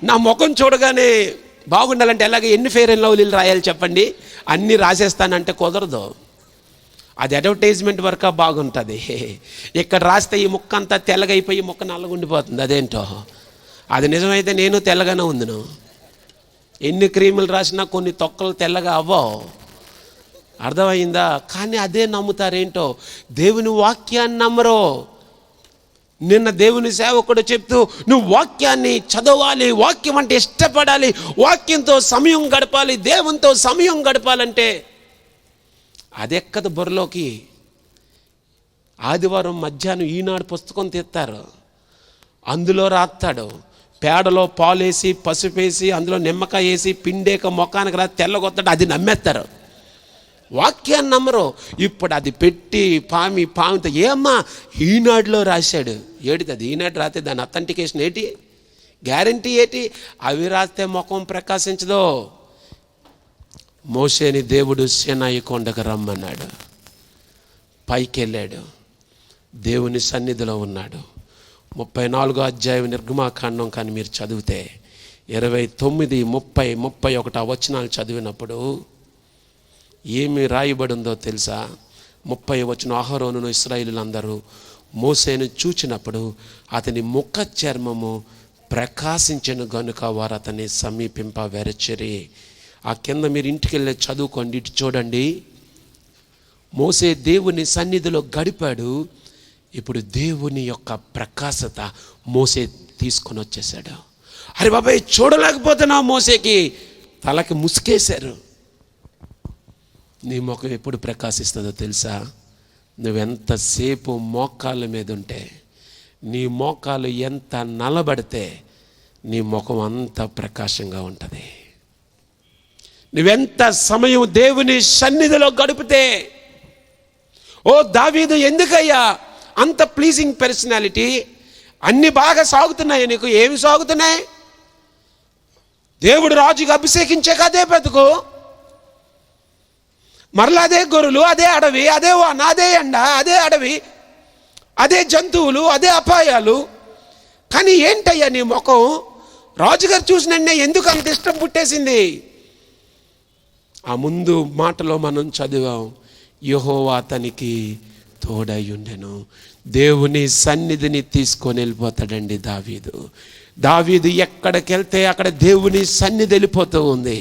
S1: నా ముఖం చూడగానే బాగుండాలంటే ఎలాగ? ఎన్ని ఫెయిర్ అండ్ లవ్లీలు రాయాలి చెప్పండి? అన్నీ రాసేస్తానంటే కుదరదు. అది అడ్వర్టైజ్మెంట్ వరకు బాగుంటుంది. ఇక్కడ రాస్తే ఈ ముక్క అంతా తెల్లగైపోయి ముక్క నల్లగుండిపోతుంది. అదేంటో. అది నిజమైతే నేను తెల్లగానే ఉందును. ఎన్ని క్రీములు రాసినా కొన్ని తొక్కలు తెల్లగా అవ్వవు. అర్థమైందా? కానీ అదే నమ్ముతారేంటో, దేవుని వాక్యాన్ని నమ్మరు. నిన్న దేవుని సేవకుడు చెప్తూ, నువ్వు వాక్యాన్ని చదవాలి, వాక్యం అంటే ఇష్టపడాలి, వాక్యంతో సమయం గడపాలి, దేవునితో సమయం గడపాలంటే అది ఎక్కదు బుర్రలోకి. ఆదివారం మధ్యాహ్నం ఈనాడు పుస్తకం తెస్తారు, అందులో రాస్తాడు. పేడలో పాలేసి, పసుపేసి, అందులో నిమ్మకాయ వేసి, పిండేక మొఖానికి రా తెల్లగొత్తాడు. అది నమ్మేస్తారు, వాక్యాన్ని నమ్మరు. ఇప్పుడు అది పెట్టి పామితో ఏమ్మా ఈనాడులో రాశాడు. ఏడిది అది? ఈనాడు రాస్తే దాని అథెంటికేషన్ ఏంటి? గ్యారంటీ ఏంటి? అవి రాస్తే ముఖం ప్రకాశించదో. మోషేని దేవుడు సీనాయి కొండకు రమ్మన్నాడు. పైకి వెళ్ళాడు, దేవుని సన్నిధిలో ఉన్నాడు. 34వ అధ్యాయం నిర్గమాకాండం కానీ మీరు చదివితే 29, 30, 31 వచనాలు చదివినప్పుడు ఏమి రాయబడిందో తెలుసా? 30వ వచనం, అహరోనును ఇశ్రాయేలులందరూ మోసేను చూచినప్పుడు అతని ముఖ చర్మము ప్రకాశించెను గనుక వారు అతన్ని సమీపింప వెరచిరి. ఆ కింద మీరు ఇంటికి వెళ్ళి చదువుకోండి. ఇటు చూడండి, మోసే దేవుని సన్నిధిలో గడిపాడు. ఇప్పుడు దేవుని యొక్క ప్రకాశత మోసే తీసుకొని వచ్చేసాడు. అరే బాబాయ్, చూడలేకపోతున్నా. మోసేకి తలకి ముసుకేశారు. నీ ముఖం ఎప్పుడు ప్రకాశిస్తుందో తెలుసా? నువ్వెంతసేపు మోకాళ్ళ మీద ఉంటే, నీ మోకాలు ఎంత నలబడితే నీ ముఖం అంత ప్రకాశంగా ఉంటుంది. నువ్వెంత సమయం దేవుని సన్నిధిలో గడిపితే. ఓ దావీదు, ఎందుకయ్యా అంత ప్లీజింగ్ పర్సనాలిటీ? అన్ని బాగా సాగుతున్నాయి నీకు. ఏమి సాగుతున్నాయి? దేవుడు రాజుగా అభిషేకించాక అదే బ్రతుకు, మరలా అదే గొర్రెలు, అదే అడవి, అదే వాన, అదే ఎండ, అదే అడవి, అదే జంతువులు, అదే అపాయాలు. కానీ ఏంటయ్యా నీ ముఖం? రాజుగారు చూసినన్నే ఎందుకు అంత ఇష్టం పుట్టేసింది? ఆ ముందు మాటలో మనం చదివాం, యెహోవా అతనికి తోడయ్యుండెను. దేవుని సన్నిధిని తీసుకొని వెళ్ళిపోతాడండి దావీదు ఎక్కడికి వెళ్తే అక్కడ దేవుని సన్నిధి వెళ్ళిపోతూ ఉంది.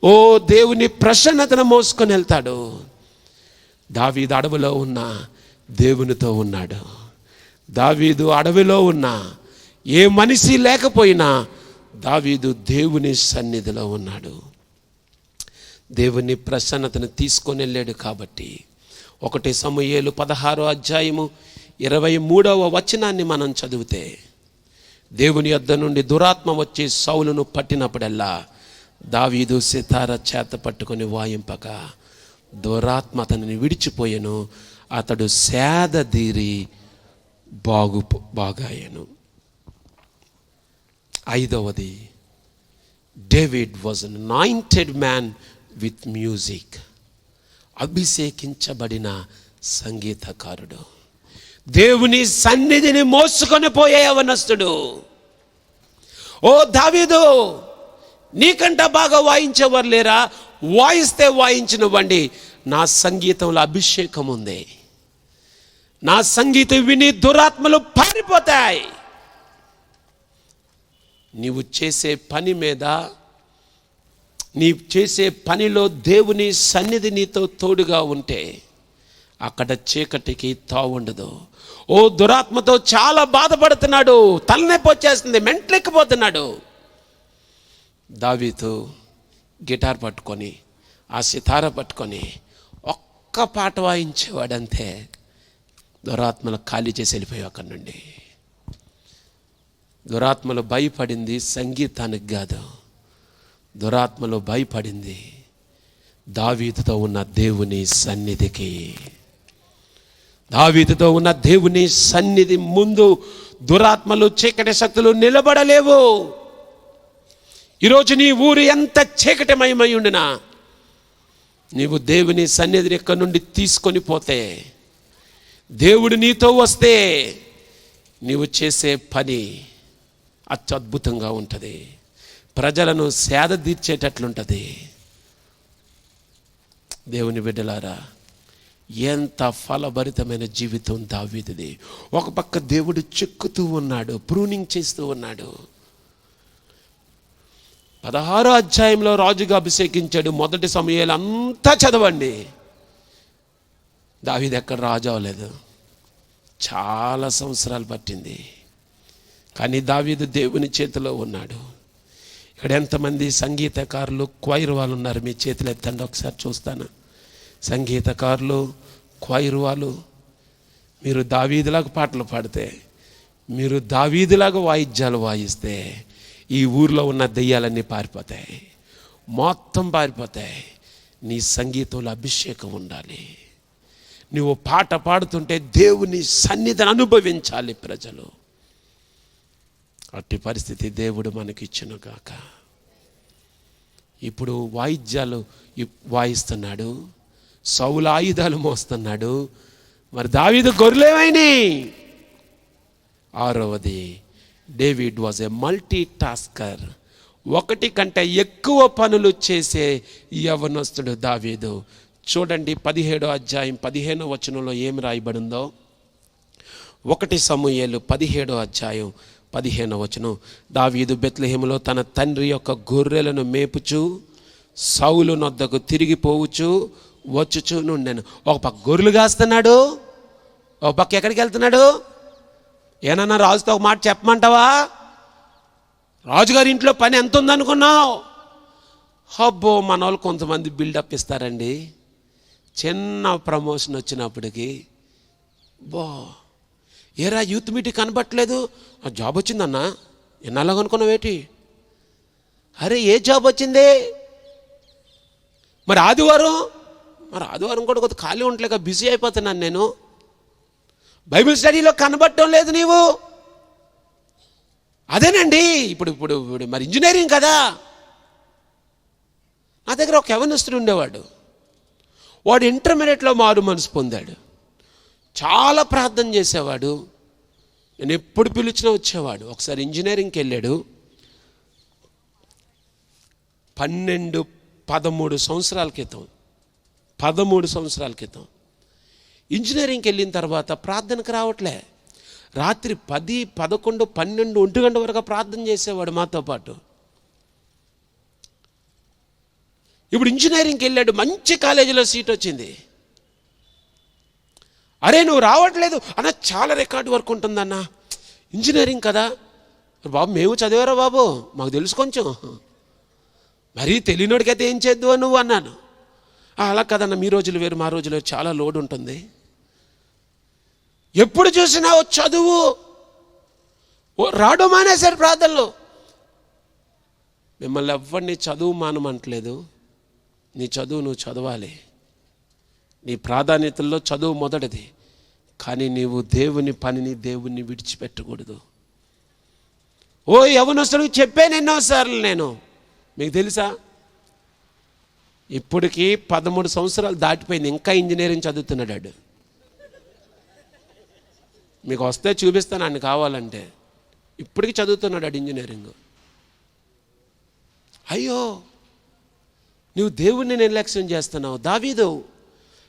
S1: ఓ దేవుని ప్రసన్నతను మోసుకొని వెళ్తాడు. దావీదు అడవిలో ఉన్న దేవునితో ఉన్నాడు. దావీదు అడవిలో ఉన్న ఏ మనిషి లేకపోయినా దావీదు దేవుని సన్నిధిలో ఉన్నాడు. దేవుని ప్రసన్నతను తీసుకొని వెళ్ళాడు కాబట్టి 1 సమూయేలు 16వ అధ్యాయము 23వ వచనాన్ని మనం చదివితే, దేవుని యొద్ద నుండి దురాత్మ వచ్చి సౌలును పట్టినప్పుడల్లా దావీదు సితార చేత పట్టుకొని వాయింపక దురాత్మ అతనిని విడిచిపోయెను. అతడు సేదదీరి బాగాయను. 5వది, David was an anointed man with music. అభిషేకించబడిన సంగీతకారుడు, దేవుని సన్నిధిని మోసుకొని పోయే యవనస్తుడు. ఓ దావీదు, నీకంట బాగా వాయించేవారు లేరా? వాయిస్తే వాయించినవ్వండి. నా సంగీతంలో అభిషేకం ఉంది. నా సంగీతం విని దురాత్మలు పారిపోతాయి. నీవు చేసే పని మీద, నీ చేసే పనిలో దేవుని సన్నిధి నీతో తోడుగా ఉంటే అక్కడ చీకటికి తావుండదు. ఓ దురాత్మతో చాలా బాధపడుతున్నాడు, తలనొప్పి వచ్చేస్తుంది, మెంట్లెక్కిపోతున్నాడు. దావీదు గిటార్ పట్టుకొని ఆ సితార పట్టుకొని ఒక్క పాట వాయించేవాడంతే. దురాత్మలు ఖాళీ చేసి వెళ్ళిపోయావు అక్కడి నుండి. దురాత్మలు భయపడింది సంగీతానికి కాదు, దురాత్మలు భయపడింది దావీదుతో ఉన్న దేవుని సన్నిధికి. దావీదుతో ఉన్న దేవుని సన్నిధి ముందు దురాత్మలు, చీకటి శక్తులు నిలబడలేవు. ఈరోజు నీ ఊరు ఎంత చీకటిమయమై ఉండినా నీవు దేవుని సన్నిధిని ఎక్కడి నుండి తీసుకొని పోతే, దేవుడు నీతో వస్తే నీవు చేసే పని అత్యద్భుతంగా ఉంటుంది. ప్రజలను సేద తీర్చేటట్లుంటుంది. దేవుని బిడ్డలారా, ఎంత ఫలభరితమైన జీవితం దావీదుది. ఒక పక్క దేవుడు చెక్కుతూ ఉన్నాడు, ప్రూనింగ్ చేస్తూ ఉన్నాడు. 16వ అధ్యాయంలో రాజుగా అభిషేకించాడు. మొదటి సమూయేలు అంతా చదవండి. దావీదు ఎక్కడ రాజు అవ్వలేదు, చాలా సంవత్సరాలు పట్టింది. కానీ దావీదు దేవుని చేతిలో ఉన్నాడు. ఇక్కడ ఎంతమంది సంగీతకారులు, క్వైర్ వాళ్ళు ఉన్నారు? మీ చేతులు ఎత్తండి ఒకసారి చూస్తాను. సంగీతకారులు, క్వైర్ వాళ్ళు, మీరు దావీదులాగా పాటలు పాడితే, మీరు దావీదులాగా వాయిద్యాలు వాయిస్తే ఈ ఊర్లో ఉన్న దెయ్యాలన్నీ పారిపోతాయి, మొత్తం పారిపోతాయి. నీ సంగీతంలో అభిషేకం ఉండాలి. నువ్వు పాట పాడుతుంటే దేవుని సన్నిధిని అనుభవించాలి ప్రజలు. అట్టి పరిస్థితి దేవుడు మనకిచ్చును గాక. ఇప్పుడు వాయిద్యాలు వాయిస్తున్నాడు, సౌలు ఆయుధాలు మోస్తున్నాడు. మరి దావీదు గొర్రెలేమైనాయి? 6వది, David was a multi tasker. ఒకటి కంటే ఎక్కువ పనులు చేసే యవనస్తుడు దావీదు. చూడండి 17వ అధ్యాయం 15వ వచనంలో ఏమి రాయబడిందో. 1 సమూయేలు 17వ అధ్యాయం 15వ వచనం. దావీదు బెత్లెహేములో తన తండ్రి యొక్క గొర్రెలను మేపుచు సౌలు నొద్దకు తిరిగిపోవచ్చు వచ్చుచు నుండెను. ఒక పక్క గొర్రెలు కాస్తున్నాడు, ఒక పక్క ఎక్కడికి వెళ్తున్నాడు? ఏనన్నా రాజుతో ఒక మాట చెప్పమంటావా? రాజుగారి ఇంట్లో పని ఎంత ఉందనుకున్నావు? అబ్బో, మన వాళ్ళు కొంతమంది బిల్డప్ ఇస్తారండి. చిన్న ప్రమోషన్ వచ్చినప్పటికీ, బో ఏరా యూత్ మీటింగ్ కనబట్టలేదు, జాబ్ వచ్చిందన్నా, ఎన్నాళ్ళగా అనుకున్నావేటి? అరే ఏ జాబ్ వచ్చింది? మరి ఆదివారం కూడా కొద్దిగా ఖాళీ ఉండలేక బిజీ అయిపోతున్నాను నేను. బైబిల్ స్టడీలో కనబడటం లేదు నీవు. అదేనండి ఇప్పుడు ఇప్పుడు మరి ఇంజనీరింగ్ కదా. నా దగ్గర ఒక యవనస్తుడు ఉండేవాడు. వాడు ఇంటర్మీడియట్లో మారు మనసు పొందాడు. చాలా ప్రార్థన చేసేవాడు. నేను ఎప్పుడు పిలిచినా వచ్చేవాడు. ఒకసారి ఇంజనీరింగ్కి వెళ్ళాడు. 13 సంవత్సరాల క్రితం ఇంజనీరింగ్కి వెళ్ళిన తర్వాత ప్రార్థనకు రావట్లే. రాత్రి 10, 11, 12, 1 గంట వరకు ప్రార్థన చేసేవాడు మాతో పాటు. ఇప్పుడు ఇంజనీరింగ్కి వెళ్ళాడు, మంచి కాలేజీలో సీట్ వచ్చింది. అరే నువ్వు రావట్లేదు అన్న, చాలా రికార్డు వర్క్ ఉంటుందన్న, ఇంజనీరింగ్ కదా. బాబు మేము చదివారా బాబు, మాకు తెలుసు కొంచెం, మరీ తెలియనోడికైతే ఏం చేద్దు నువ్వు అన్నాను. అలా కదన్న, మీ రోజులు వేరు మా రోజులు వేరు, చాలా లోడ్ ఉంటుంది. ఎప్పుడు చూసినా చదువు రావడం మానేశారు ప్రార్థనలో. మిమ్మల్ని ఎవరిని చదువు మానమంటలేదు. నీ చదువు నువ్వు చదవాలి. నీ ప్రాధాన్యతల్లో చదువు మొదటిది. కానీ నీవు దేవుని పనిని, దేవుణ్ణి విడిచిపెట్టకూడదు. ఓ యవనస్తుడికి చెప్పాను ఎన్నోసార్లు నేను. మీకు తెలుసా, ఇప్పటికీ 13 సంవత్సరాలు దాటిపోయింది, ఇంకా ఇంజనీరింగ్ చదువుతున్నాడు. మీకు వస్తే చూపిస్తాను ఆయన కావాలంటే. ఇప్పటికీ చదువుతున్నాడు ఇంజనీరింగ్. అయ్యో, నువ్వు దేవుణ్ణి నిర్లక్ష్యం చేస్తున్నావు. దావీదు,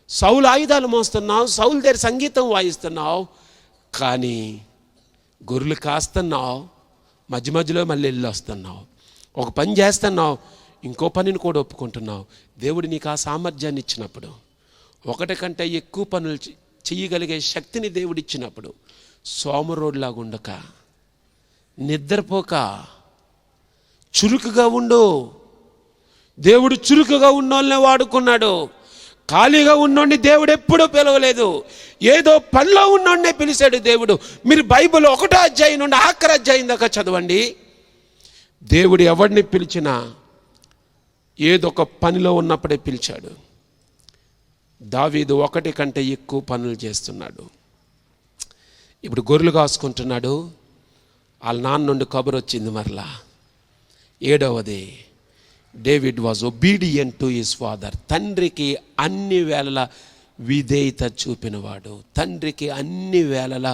S1: సౌలు ఆయుధాలు మోస్తున్నావు, సౌలు దగ్గర సంగీతం వాయిస్తున్నావు, కానీ గొర్రెలు కాస్తున్నావు, మధ్య మధ్యలో మళ్ళీ వెళ్ళి వస్తున్నావు. ఒక పని చేస్తున్నావు, ఇంకో పనిని కూడా ఒప్పుకుంటున్నావు. దేవుడు నీకు ఆ సామర్థ్యాన్ని ఇచ్చినప్పుడు ఒకటి కంటే ఎక్కువ పనులు చెయ్యగలిగే శక్తిని దేవుడిచ్చినప్పుడు సోమరోడ్లాగా ఉండక, నిద్రపోక చురుకుగా ఉండు. దేవుడు చురుకుగా ఉన్నోళ్ళనే వాడుకున్నాడు. ఖాళీగా ఉన్నోడిని దేవుడు ఎప్పుడూ పిలవలేదు. ఏదో పనిలో ఉన్నోడినే పిలిచాడు దేవుడు. మీరు బైబిల్ 1వ అధ్యాయం నుండి ఆఖరి అధ్యాయం దాకా చదవండి. దేవుడు ఎవరిని పిలిచినా ఏదో ఒక పనిలో ఉన్నప్పుడే పిలిచాడు. దావీదు ఒకటి కంటే ఎక్కువ పనులు చేస్తున్నాడు. ఇప్పుడు గొర్రెలు కాసుకుంటున్నాడు. వాళ్ళ నాన్న నుండి కబురు వచ్చింది మరలా. 7వది, David was obedient to his father. తండ్రికి అన్ని వేళల విధేయత చూపినవాడు. తండ్రికి అన్ని వేళల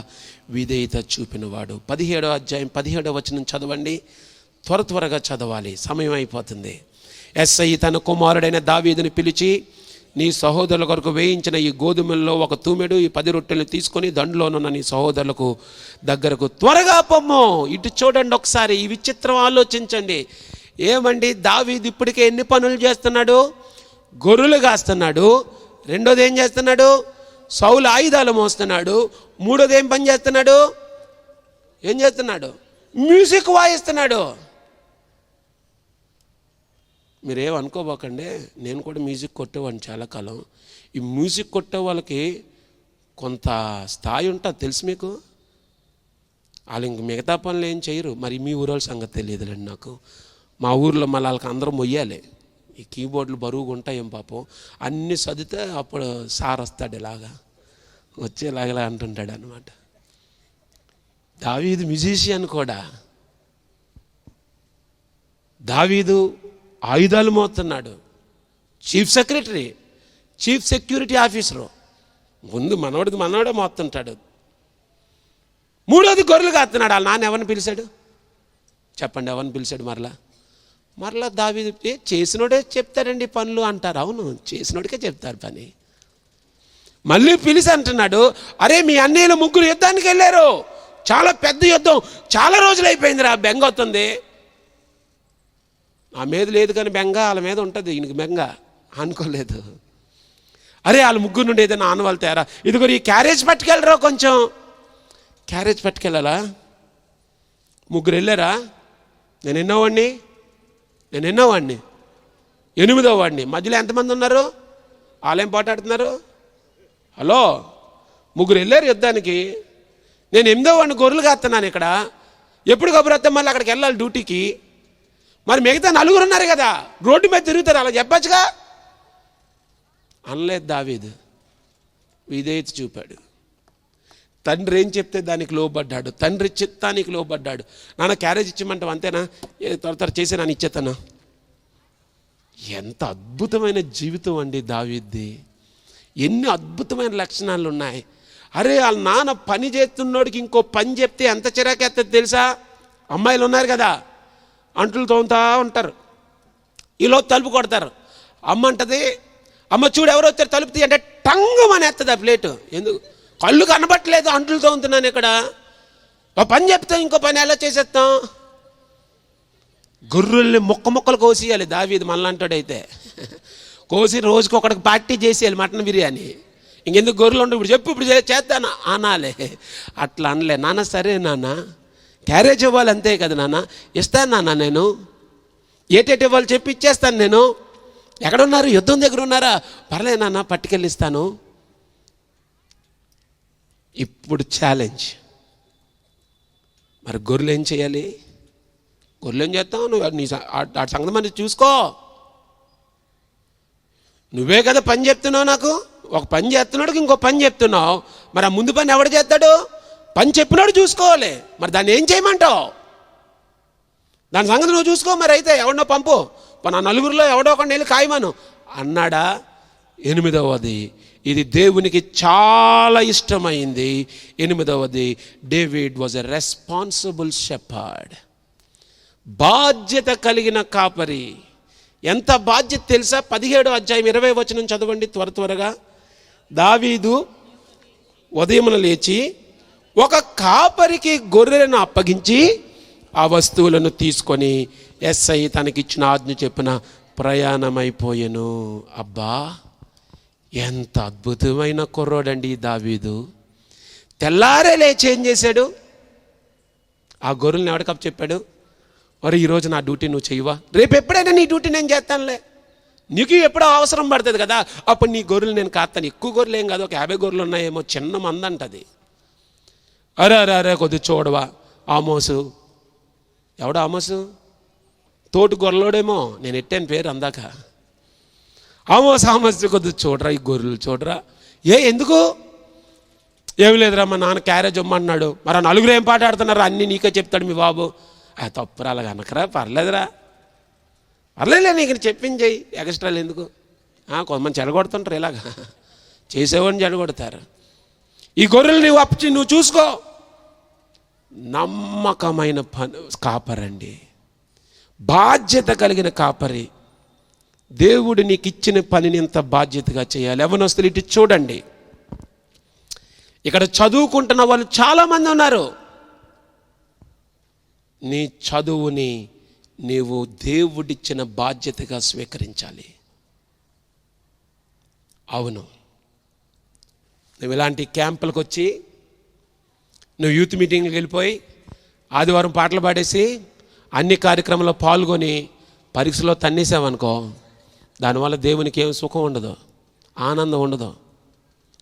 S1: విధేయత చూపినవాడు. 17వ అధ్యాయం 17వ వచనం చదవండి. త్వరగా చదవాలి, సమయం అయిపోతుంది. ఎస్ఐ తన కుమారుడైన దావీదుని పిలిచి, నీ సహోదరుల కొరకు వేయించిన ఈ గోధుమల్లో ఒక తూమెడు, ఈ 10 రొట్టెలను తీసుకొని దండులోనున్న నీ సహోదరులకు దగ్గరకు త్వరగా పొమ్ము. ఇటు చూడండి ఒకసారి, ఈ విచిత్రం ఆలోచించండి. ఏమండి, దావీదు ఇప్పటికే ఎన్ని పనులు చేస్తున్నాడు? గొర్రెలు కాస్తున్నాడు. రెండోది ఏం చేస్తున్నాడు? సౌలు ఆయుధాలు మోస్తున్నాడు. మూడోది ఏం పని చేస్తున్నాడు? ఏం చేస్తున్నాడు? మ్యూజిక్ వాయిస్తున్నాడు. మీరేమనుకోబోకండి, నేను కూడా మ్యూజిక్ కొట్టేవాడిని చాలా కాలం. ఈ మ్యూజిక్ కొట్టే వాళ్ళకి కొంత స్థాయి ఉంటుంది తెలుసు మీకు. వాళ్ళు ఇంక మిగతా పనులు ఏం చేయరు. మరి మీ ఊరోళ్ళ సంగతి తెలియదులేండి నాకు. మా ఊర్లో మళ్ళీ వాళ్ళకి అందరూ మొయ్యాలి. ఈ కీబోర్డులు బరువుగా ఉంటాయేం పాపం. అన్నీ చదివితే అప్పుడు సార్ వస్తాడు, ఇలాగా వచ్చేలాగలా అంటుంటాడు అనమాట. దావీదు మ్యూజిషియన్ కూడా. దావీదు ఆయుధాలు మోస్తున్నాడు. Chief secretary, chief security officer. ముందు మనోడే మోస్తుంటాడు. మూడోది గొర్రెలు కాస్తున్నాడు. వాళ్ళ నాన్న ఎవరిని పిలిచాడు చెప్పండి? ఎవరిని పిలిచాడు? మరలా దావీదు చేసినోడే చెప్తాడండి పనులు అంటారు. అవును, చేసినోడికే చెప్తారు పని. మళ్ళీ పిలిచి అంటున్నాడు, అరే మీ అన్నయ్యలు 3 యుద్ధానికి వెళ్ళారు. చాలా పెద్ద యుద్ధం, చాలా రోజులు అయిపోయిందిరా, బెంగ వస్తుంది. నా మీద లేదు కానీ బెంగ వాళ్ళ మీద ఉంటుంది. ఈయనకి బెంగ అనుకోలేదు. అరే వాళ్ళ 3 నుండి ఏదైనా ఆనవాళ్ళు తేరా, ఇదిగో ఈ క్యారేజ్ పట్టుకెళ్ళరా, కొంచెం క్యారేజ్ పట్టుకెళ్ళాలా? 3 వెళ్ళారా? నేను ఎన్నోవాడిని 8వ వాడిని. మధ్యలో ఎంతమంది ఉన్నారు? వాళ్ళేం పోటాడుతున్నారు? హలో, 3 వెళ్ళారు యుద్ధానికి. నేను 8వ వాడిని గొర్రెలు కాస్తున్నాను ఇక్కడ. ఎప్పుడు కబురు వస్తే మళ్ళీ అక్కడికి వెళ్ళాలి డ్యూటీకి. మరి మిగతా 4 ఉన్నారు కదా, రోడ్డు మీద తిరుగుతారు, అలా చెప్పచ్చుగా. అనలేదు దావీదు. విధేయత చూపాడు. తండ్రి ఏం చెప్తే దానికి లోబడ్డాడు. తండ్రి చిత్తానికి లోబడ్డాడు. నాన్న క్యారేజ్ ఇచ్చేయమంటావు అంతేనా? త్వర చేసి నాన్న ఇచ్చేస్తాను. ఎంత అద్భుతమైన జీవితం అండి దావీద్ది. ఎన్ని అద్భుతమైన లక్షణాలు ఉన్నాయి. అరే వాళ్ళ నాన్న పని చేస్తున్నోడికి ఇంకో పని చెప్తే ఎంత చిరాకేస్తుంది తెలుసా? అమ్మాయిలు ఉన్నారు కదా, అంట్లు తోముతా ఉంటారు. ఈలో తలుపు కొడతారు. అమ్మ అంటది, అమ్మ చూడు ఎవరు వచ్చారు తలుపు తీ అంటే టంగమని ఎత్తది ఆ ప్లేటు. ఎందుకు? కళ్ళు కనబట్టలేదు, అంట్లు తోముతున్నాను ఇక్కడ. ఒక పని చెప్తాం, ఇంకో పని ఎలా చేసేస్తాం? గొర్రెల్ని ముక్కలు కోసేయాలి దావీదు మనలాంటాడైతే. కోసి రోజుకి ఒకడికి పార్టీ చేసేయాలి, మటన్ బిర్యానీ. ఇంకెందుకు గొర్రెలు ఉండవు, ఇప్పుడు చెప్పు, ఇప్పుడు చేస్తాను అనాలే. అట్లా అనలే. నాన్న సరే నాన్న, క్యారేజ్ ఇవ్వాలి అంతే కదా నాన్న, ఇస్తాను నాన్న, నేను ఏటేటి ఇవ్వాలి చెప్పి ఇచ్చేస్తాను. నేను ఎక్కడున్నారు? యుద్ధం దగ్గర ఉన్నారా? పర్లేదు నాన్న, పట్టుకెళ్ళిస్తాను. ఇప్పుడు ఛాలెంజ్. మరి గొర్రెలు ఏం చేయాలి? గొర్రెలు ఏం చేస్తావు? నువ్వు నీ ఆ సంగతి మరి చూసుకో. నువ్వే కదా పని చెప్తున్నావు నాకు. ఒక పని చేస్తున్నాడు, ఇంకో పని చెప్తున్నావు. మరి ఆ ముందు పని ఎవడు చేస్తాడు? పని చెప్పినాడు చూసుకోవాలి. మరి దాన్ని ఏం చేయమంటావు? దాని సంగతి నువ్వు చూసుకో. మరి అయితే ఎవడో పంపు, నా 4 ఎవడో ఒకడిని వెళ్ళి కాయమను అన్నాడా? 8వది, ఇది దేవునికి చాలా ఇష్టమైంది. 8వది, David was a responsible shepherd. బాధ్యత కలిగిన కాపరి. ఎంత బాధ్యత తెలుసా? 17వ అధ్యాయం 20వ వచనం చదవండి త్వరగా. దావీదు ఉదయమున లేచి ఒక కాపరికి గొర్రెలను అప్పగించి ఆ వస్తువులను తీసుకొని ఎస్ఐ తనకిచ్చిన ఆజ్ఞ చెప్పిన ప్రయాణమైపోయెను. అబ్బా, ఎంత అద్భుతమైన కుర్రోడండి దావీదు. తెల్లారే లేచి ఏం చేశాడు? ఆ గొర్రెల్ని ఎవడికప్ చెప్పాడు? మరి ఈరోజు నా డ్యూటీ నువ్వు చెయ్యవా, రేపు ఎప్పుడైనా నీ డ్యూటీ నేను చేస్తానులే, నీకు ఎప్పుడో అవసరం పడుతుంది కదా, అప్పుడు నీ గొర్రెలు నేను కాస్తాను. ఎక్కువ గొర్రెలు ఏం కాదు, ఒక 50 గొర్రెలు ఉన్నాయేమో, చిన్న మంద అంటది. అరే అరే అరే కొద్దిగా చూడవా ఆమోసు. ఎవడు ఆమోసు? తోటి గొర్రెలోడేమో, నేను ఎట్టాను పేరు అందాక. ఆమోసు కొద్దిగా చూడరా, ఈ గొర్రెలు చూడరా. ఎందుకు? ఏమి లేదురా, మా నాన్న క్యారేజ్ ఇమ్మన్నాడు. మరి ఆ నలుగురు ఏం పాట ఆడుతున్నారు, అన్నీ నీకే చెప్తాడు మీ బాబు. తప్పురా, అలాగ అనకరా, పర్లేదురా, పర్లేదులే, నీకు చెప్పించేయి, ఎక్స్ట్రాలు ఎందుకు? కొంతమంది చెడగొడుతుంటారు, ఇలాగా చేసేవాడిని చెడగొడతారు. ఈ గొర్రెలు నువ్వు చూసుకో. నమ్మకమైన కాపరండి, బాధ్యత కలిగిన కాపరి. దేవుడు నీకు ఇచ్చిన పనిని ఎంత బాధ్యతగా చేయాలి. యవ్వనస్తులు ఇటు చూడండి, ఇక్కడ చదువుకుంటున్న వాళ్ళు చాలామంది ఉన్నారు. నీ చదువుని నీవు దేవుడిచ్చిన బాధ్యతగా స్వీకరించాలి. అవును, నువ్వు ఇలాంటి క్యాంపులకు వచ్చి, నువ్వు యూత్ మీటింగ్కి వెళ్ళిపోయి ఆదివారం పాటలు పాడేసి అన్ని కార్యక్రమాల్లో పాల్గొని పరీక్షలో తన్నేసావనుకో, దానివల్ల దేవునికి ఏం సుఖం ఉండదు, ఆనందం ఉండదు.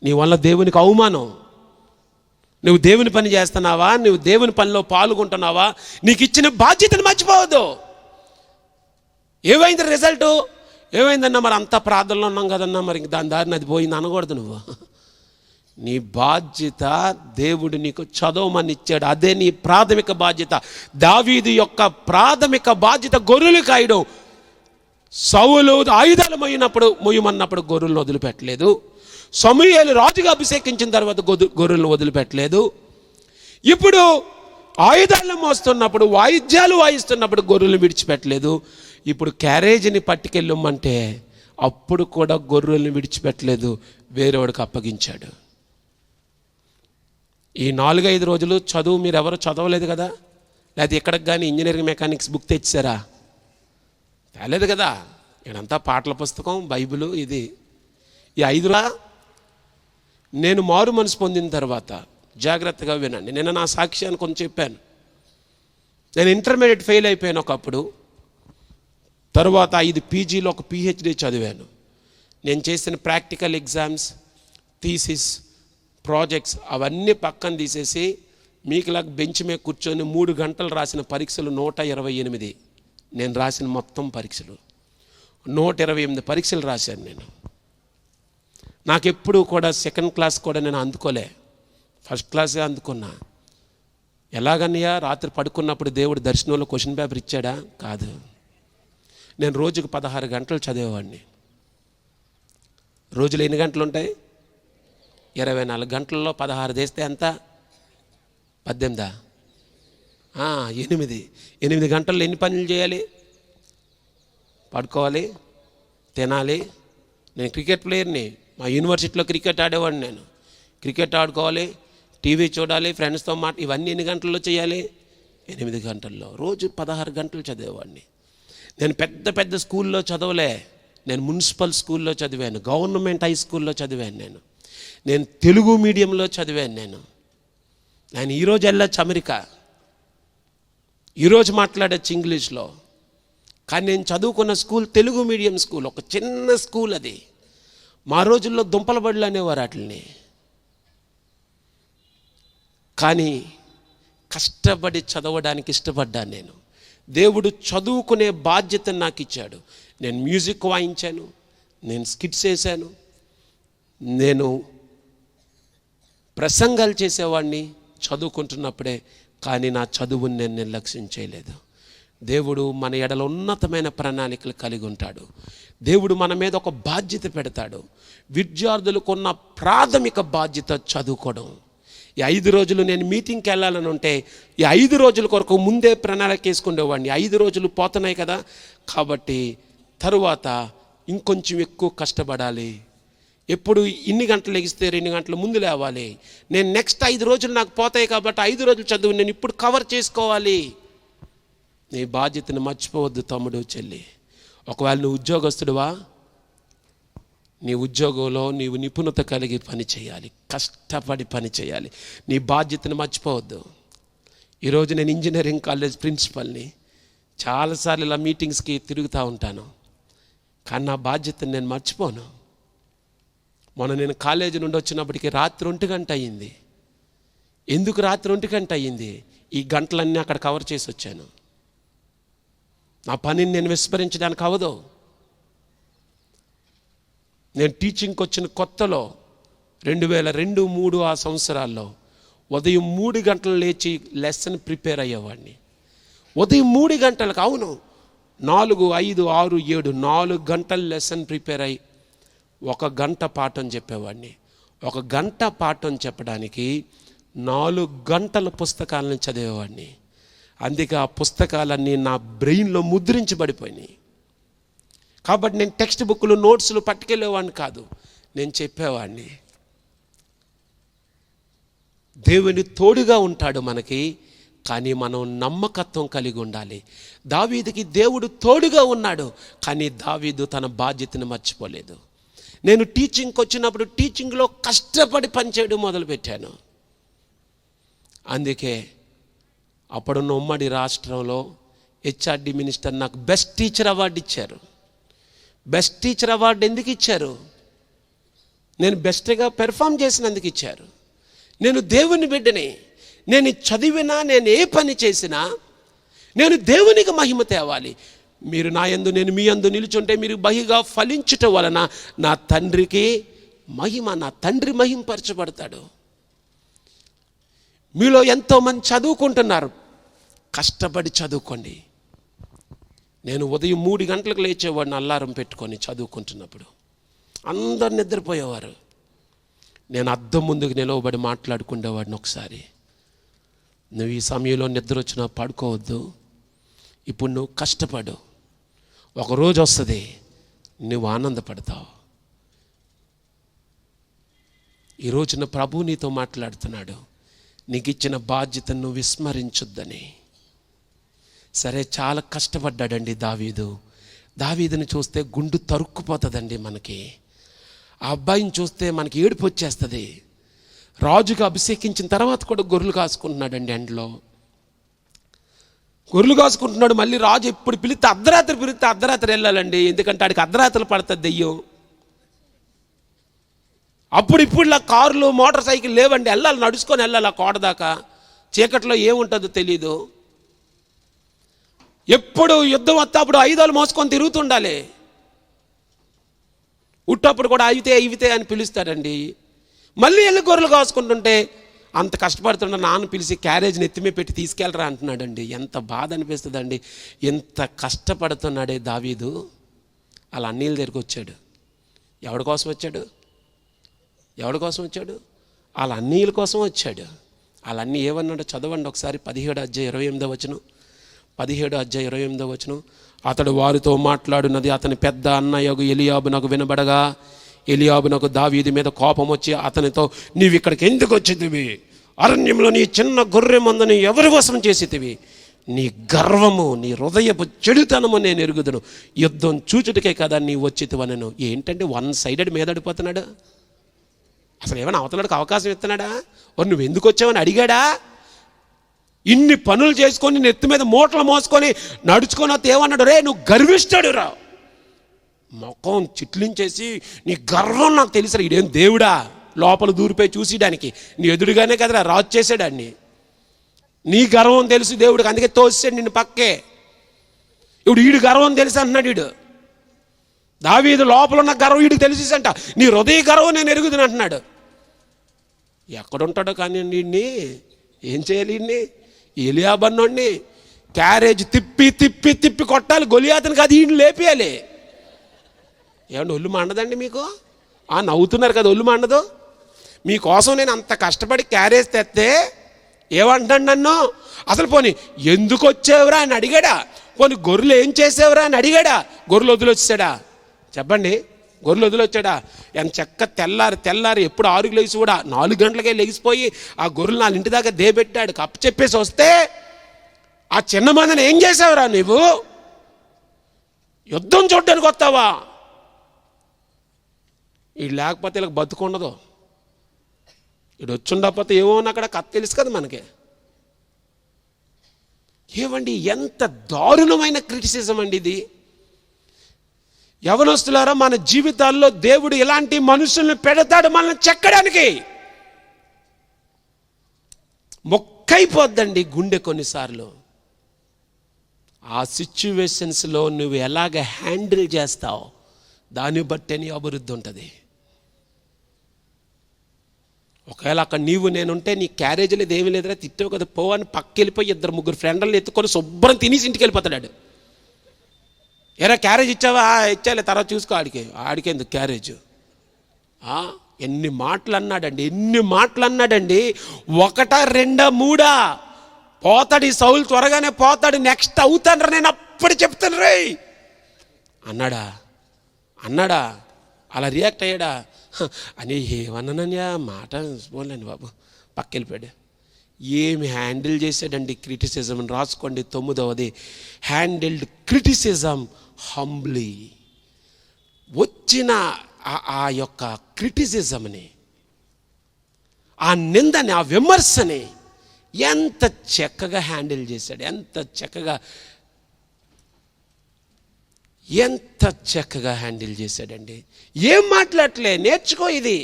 S1: నీ వల్ల దేవునికి అవమానం. నువ్వు దేవుని పని చేస్తున్నావా, నువ్వు దేవుని పనిలో పాల్గొంటున్నావా, నీకు ఇచ్చిన బాధ్యతను మర్చిపోవద్దు. ఏమైంది రిజల్ట్? ఏమైందన్నా, మరి అంత ప్రార్థనలో ఉన్నాం కదన్నా, మరి దాని దారిని అది పోయింది అనకూడదు. నువ్వు నీ బాధ్యత, దేవుడు నీకు చదవమని ఇచ్చాడు, అదే నీ ప్రాథమిక బాధ్యత. దావీదు యొక్క ప్రాథమిక బాధ్యత గొర్రెలు కాయడం. సౌలు ఆయుధాలు మొయ్యమన్నప్పుడు గొర్రెలను వదిలిపెట్టలేదు. సమూయేలు రాజుగా అభిషేకించిన తర్వాత గొర్రెలను వదిలిపెట్టలేదు. ఇప్పుడు ఆయుధాలను మోస్తున్నప్పుడు, వాయిద్యాలు వాయిస్తున్నప్పుడు గొర్రెలు విడిచిపెట్టలేదు. ఇప్పుడు క్యారేజీని పట్టుకెళ్ళమంటే అప్పుడు కూడా గొర్రెలను విడిచిపెట్టలేదు, వేరేవాడికి అప్పగించాడు. ఈ 4-5 రోజులు చదువు మీరు ఎవరు చదవలేదు కదా, లేకపోతే ఎక్కడికి కానీ ఇంజనీరింగ్ మెకానిక్స్ బుక్ తెచ్చారా? తేలేదు కదా. ఇక్కడంతా పాటల పుస్తకం, బైబిలు. ఇది ఈ 5 నేను మారు మనసు పొందిన తర్వాత జాగ్రత్తగా వినండి. నేను నా సాక్ష్యాన్ని కొంచెం చెప్పాను. నేను ఇంటర్మీడియట్ ఫెయిల్ అయిపోయాను ఒకప్పుడు. తర్వాత 5 పీజీలో ఒక PhD చదివాను. నేను చేసిన ప్రాక్టికల్ ఎగ్జామ్స్, థీసిస్, ప్రాజెక్ట్స్ అవన్నీ పక్కన తీసేసి మీకులాగా బెంచ్ మీద కూర్చొని 3 గంటలు రాసిన పరీక్షలు 128. నేను రాసిన మొత్తం పరీక్షలు 128 పరీక్షలు రాశాను నేను. నాకెప్పుడు కూడా సెకండ్ క్లాస్ కూడా నేను అందుకోలే, ఫస్ట్ క్లాసే అందుకున్నా. ఎలాగన్నయ్యా, రాత్రి పడుకున్నప్పుడు దేవుడు దర్శనంలో క్వశ్చన్ పేపర్ ఇచ్చాడా? కాదు. నేను రోజుకు 16 గంటలు చదివేవాడిని. రోజులు ఎన్ని గంటలు ఉంటాయి? 24 గంటల్లో 16 చేస్తే ఎంత? 18. 8 గంటల్లో ఎన్ని పనులు చేయాలి? పడుకోవాలి, తినాలి. నేను క్రికెట్ ప్లేయర్ని, మా యూనివర్సిటీలో క్రికెట్ ఆడేవాడిని. నేను క్రికెట్ ఆడుకోవాలి, టీవీ చూడాలి, ఫ్రెండ్స్తో ఇవన్నీ ఎన్ని గంటల్లో చేయాలి? 8 గంటల్లో. రోజు 16 గంటలు చదివేవాడిని. నేను పెద్ద పెద్ద స్కూల్లో చదవలే, నేను మున్సిపల్ స్కూల్లో చదివాను, గవర్నమెంట్ హై స్కూల్లో చదివాను, నేను తెలుగు మీడియంలో చదివాను. నేను ఈరోజు వెళ్ళొచ్చు అమెరికా, ఈరోజు మాట్లాడచ్చు ఇంగ్లీష్లో. కానీ నేను చదువుకున్న స్కూల్ తెలుగు మీడియం స్కూల్, ఒక చిన్న స్కూల్ అది. మా రోజుల్లో దుంపల బడులు అనేవారు వాటిని. కానీ కష్టపడి చదవడానికి ఇష్టపడ్డాను నేను. దేవుడు చదువుకునే బాధ్యత నాకు ఇచ్చాడు. నేను మ్యూజిక్ వాయించాను, నేను స్కిట్స్ వేసాను, నేను ప్రసంగాలు చేసేవాడిని చదువుకుంటున్నప్పుడే. కానీ నా చదువుని నేను నిర్లక్ష్యం చేయలేదు. దేవుడు మన ఎడల ఉన్నతమైన ప్రణాళికలు కలిగి ఉంటాడు. దేవుడు మన మీద ఒక బాధ్యత పెడతాడు. విద్యార్థులకు ఉన్న ప్రాథమిక బాధ్యత చదువుకోవడం. ఈ 5 రోజులు నేను మీటింగ్కి వెళ్ళాలని ఉంటే ఈ 5 రోజుల కొరకు ముందే ప్రణాళిక వేసుకునేవాడిని. 5 రోజులు పోతున్నాయి కదా, కాబట్టి తరువాత ఇంకొంచెం ఎక్కువ కష్టపడాలి. ఎప్పుడు ఇన్ని గంటలు లెగిస్తే 2 గంటల ముందు లేవాలి. నేను నెక్స్ట్ 5 రోజులు నాకు పోతాయి కాబట్టి 5 రోజులు చదువు నేను ఇప్పుడు కవర్ చేసుకోవాలి. నీ బాధ్యతను మర్చిపోవద్దు తమ్ముడు, చెల్లి. ఒకవేళ నువ్వు ఉద్యోగస్తుడువా, నీ ఉద్యోగంలో నీవు నిపుణత కలిగి పని చేయాలి, కష్టపడి పని చేయాలి. నీ బాధ్యతను మర్చిపోవద్దు. ఈరోజు నేను ఇంజనీరింగ్ కాలేజ్ ప్రిన్సిపల్ని. చాలాసార్లు ఇలా మీటింగ్స్కి తిరుగుతూ ఉంటాను, కానీ నా బాధ్యతను నేను మర్చిపోను. మొన్న నేను కాలేజీ నుండి వచ్చినప్పటికీ రాత్రి 1 గంట అయ్యింది. ఎందుకు రాత్రి 1 గంట అయ్యింది? ఈ గంటలన్నీ అక్కడ కవర్ చేసి వచ్చాను. నా పనిని నేను విస్మరించడానికి అవదు. నేను టీచింగ్కి వచ్చిన కొత్తలో 2002-03 ఆ సంవత్సరాల్లో ఉదయం 3 గంటలు లేచి లెసన్ ప్రిపేర్ అయ్యేవాడిని. ఉదయం 3 గంటలకు, అవును, 4, 5, 6, 7 4 గంటలు లెసన్ ప్రిపేర్ అయ్యి 1 గంట పాఠం చెప్పేవాడిని. 1 గంట పాఠం చెప్పడానికి 4 గంటల పుస్తకాలను చదివేవాడిని. అందుకే ఆ పుస్తకాలన్నీ నా బ్రెయిన్లో ముద్రించబడిపోయినాయి. కాబట్టి నేను టెక్స్ట్ బుక్లు, నోట్స్లు పట్టుకెళ్ళేవాడిని కాదు, నేను చెప్పేవాడిని. దేవుని తోడుగా ఉంటాడు మనకి, కానీ మనం నమ్మకత్వం కలిగి ఉండాలి. దావీదుకి దేవుడు తోడుగా ఉన్నాడు, కానీ దావీదు తన బాధ్యతను మర్చిపోలేదు. నేను టీచింగ్కి వచ్చినప్పుడు టీచింగ్లో కష్టపడి పనిచేయడం మొదలుపెట్టాను. అందుకే అప్పుడున్న ఉమ్మడి రాష్ట్రంలో హెచ్ఆర్డి మినిస్టర్ నాకు బెస్ట్ టీచర్ అవార్డు ఇచ్చారు. బెస్ట్ టీచర్ అవార్డు ఎందుకు ఇచ్చారు? నేను బెస్ట్గా పెర్ఫామ్ చేసినందుకు ఇచ్చారు. నేను దేవుని బిడ్డని. నేను చదివినా, నేను ఏ పని చేసినా నేను దేవునికి మహిమ తేవాలి. మీరు నా యందు, నేను మీ యందు నిలుచుంటే మీరు బహిగా ఫలించుట వలన నా తండ్రికి మహిమ, నా తండ్రి మహింపరచబడతాడు. మీలో ఎంతోమంది చదువుకుంటున్నారు, కష్టపడి చదువుకోండి. నేను ఉదయం 3 గంటలకు లేచేవాడిని అల్లారం పెట్టుకొని చదువుకుంటున్నప్పుడు. అందరు నిద్రపోయేవారు. నేను అద్దం ముందుకు నిలవబడి మాట్లాడుకునేవాడిని. ఒకసారి, నువ్వు ఈ సమయంలో నిద్ర వచ్చినా పడుకోవద్దు, ఇప్పుడు నువ్వు కష్టపడు, ఒకరోజు వస్తుంది నువ్వు ఆనందపడతావు. ఈరోజున ప్రభు నీతో మాట్లాడుతున్నాడు, నీకు ఇచ్చిన బాధ్యతను నువ్వు విస్మరించొద్దని. సరే, చాలా కష్టపడ్డాడండి దావీదు. దావీదుని చూస్తే గుండు తరుక్కుపోతుందండి మనకి. ఆ అబ్బాయిని చూస్తే మనకి ఏడుపు వచ్చేస్తుంది. రాజుగా అభిషేకించిన తర్వాత కూడా గొర్రెలు కాసుకుంటున్నాడండి. ఎండలో గొర్రెలు కాసుకుంటున్నాడు. మళ్ళీ రాజు ఎప్పుడు పిలిస్తే అర్ధరాత్రి వెళ్ళాలండి, ఎందుకంటే ఆడికి అర్ధరాత్రులు పడుతుంది దెయ్యం. అప్పుడు ఇప్పుడులా కార్లు, మోటార్ సైకిల్ లేవండి, వెళ్ళాలి, నడుచుకొని వెళ్ళాలి. ఆ కోట దాకా చీకట్లో ఏముంటుందో తెలీదు. ఎప్పుడు యుద్ధం వస్తే అప్పుడు ఆయుధాలు మోసుకొని తిరుగుతుండాలి. ఉట్టప్పుడు కూడా ఇవితే అని పిలుస్తాడండి. మళ్ళీ వెళ్ళి గొర్రెలు కాసుకుంటుంటే అంత కష్టపడుతున్న నాన్న పిలిచి క్యారేజ్ని ఎత్తిమే పెట్టి తీసుకెళ్ళరా అంటున్నాడండి. ఎంత బాధ అనిపిస్తుందండి. ఎంత కష్టపడుతున్నాడే దావీదు. అలా అన్నీల దగ్గరికి వచ్చాడు. ఎవడి కోసం వచ్చాడు? వాళ్ళ అన్నీల కోసం వచ్చాడు. వాళ్ళ అన్నీ ఏమన్నాడో చదవండి ఒకసారి. 17:28. అతడు వారితో మాట్లాడున్నది అతని పెద్ద అన్నయ్యగు ఎలియాబునకు వినబడగా, ఎలియాబునకు దావీదు మీద కోపం వచ్చి అతనితో, నీవు ఇక్కడికి ఎందుకు వచ్చితివి? అరణ్యంలో నీ చిన్న గొర్రె మందని ఎవరి వశం చేసితివి? నీ గర్వము, నీ హృదయపు చెడుతనము నేను ఎరుగుదును. యుద్ధం చూచుటకే కదా నీ వచ్చితివనను. ఏంటంటే 1 సైడెడ్ మీదడిపోతున్నాడు. అసలు ఏమైనా అవతలడికి అవకాశం ఇస్తున్నాడా? నువ్వు ఎందుకు వచ్చావని అడిగాడా? ఇన్ని పనులు చేసుకొని నెత్తి మీద మూటలు మోసుకొని నడుచుకొని వస్తే ఏమన్నాడు? రే, నువ్వు గర్విష్ఠుడు రా. మొఖం చిట్లించేసి, నీ గర్వం నాకు తెలుసురా. ఇదేం దేవుడా లోపల దూరిపోయి చూసేయడానికి? నీ ఎదురుగానే కదరా రాజు చేసాడాన్ని. నీ గర్వం తెలుసు దేవుడికి, అందుకే తోసాడు నిన్ను పక్కే. ఇప్పుడు వీడు గర్వం తెలుసు అంటున్నాడు. వీడు దావీదు లోపల ఉన్న గర్వం వీడికి తెలిసేసంట. నీ హృదయ గర్వం నేను ఎరుగుదును అంటున్నాడు. ఎక్కడుంటాడో కానీ వీడిని ఏం చేయాలి? వీడిని ఎలియాబన్నోడిని క్యారేజ్ తిప్పి కొట్టాలి. గొలియాతని కాదు, వీడిని లేపేయాలి. ఏమంటే ఒళ్ళు మండదండి మీకు? నవ్వుతున్నారు కదా, ఒళ్ళు మండదు? మీకోసం నేను అంత కష్టపడి క్యారేజ్ తెస్తే ఏమంటాడు నన్ను? అసలు పోనీ ఎందుకు వచ్చేవరా అని అడిగాడా? పోనీ గొర్రెలు ఏం చేసేవరా అని అడిగాడా? గొర్రెలు వదిలొచ్చాడా? చెప్పండి, గొర్రెలు వదిలొచ్చాడా? ఎంత చెక్క తెల్లారి ఎప్పుడు 6కి లేచి కూడా 4 గంటలకే లెగిసిపోయి ఆ గొర్రెలు 4 ఇంటి దాకా దేబెట్టాడు. కప్పు చెప్పేసి వస్తే ఆ చిన్న మందిని ఏం చేసావురా నువ్వు? యుద్ధం చూడడానికి వస్తావా? వీడు లేకపోతే ఇలా బతుకుండదు. వీడు వచ్చుండకపోతే ఏమో అక్కడ కథ తెలుసు కదా మనకి. ఏమండి ఎంత దారుణమైన క్రిటిసిజం అండి ఇది. యవనస్తులారా, మన జీవితాల్లో దేవుడు ఇలాంటి మనుషుల్ని పెడతాడు మనల్ని చెక్కడానికి. మొక్కైపోద్దండి గుండె కొన్నిసార్లు. ఆ సిచ్యువేషన్స్లో నువ్వు ఎలాగ హ్యాండిల్ చేస్తావు దాన్ని బట్టే నీ అభివృద్ధి ఉంటుంది. ఒకవేళ అక్కడ నేనుంటే నీ క్యారేజీలో ఏమీ లేదురా, తిట్టావు కదా పో అని పక్కెళ్ళిపోయి 2-3 ఫ్రెండ్లను ఎత్తుకొని శుభ్రం తినేసి ఇంటికి వెళ్ళిపోతాడు. ఎరా క్యారేజ్ ఇచ్చావా? ఇచ్చాలే, తర్వాత చూసుకో. ఆడికెందుకు క్యారేజ్? ఎన్ని మాటలు అన్నాడండి, 1, 2, 3 పోతాడు ఈ సౌలు, త్వరగానే పోతాడు, నెక్స్ట్ అవుతాను నేను అప్పుడు చెప్తాను రే అన్నాడా అలా రియాక్ట్ అయ్యాడా అని ఏమన్నానని మాట పోలేండి బాబు, పక్కెళ్ళిపోయాడు. ఏమి హ్యాండిల్ చేశాడండి క్రిటిసిజం. రాసుకోండి 9వది, హ్యాండిల్డ్ క్రిటిసిజం హంబ్లీ. వచ్చిన ఆ యొక్క క్రిటిసిజంని, ఆ నిందని, ఆ విమర్శని ఎంత చక్కగా హ్యాండిల్ చేశాడు, ఎంత చక్కగా హ్యాండిల్ చేశాడండి. ఏం మాట్లాడలే, నేర్చుకో. ఇది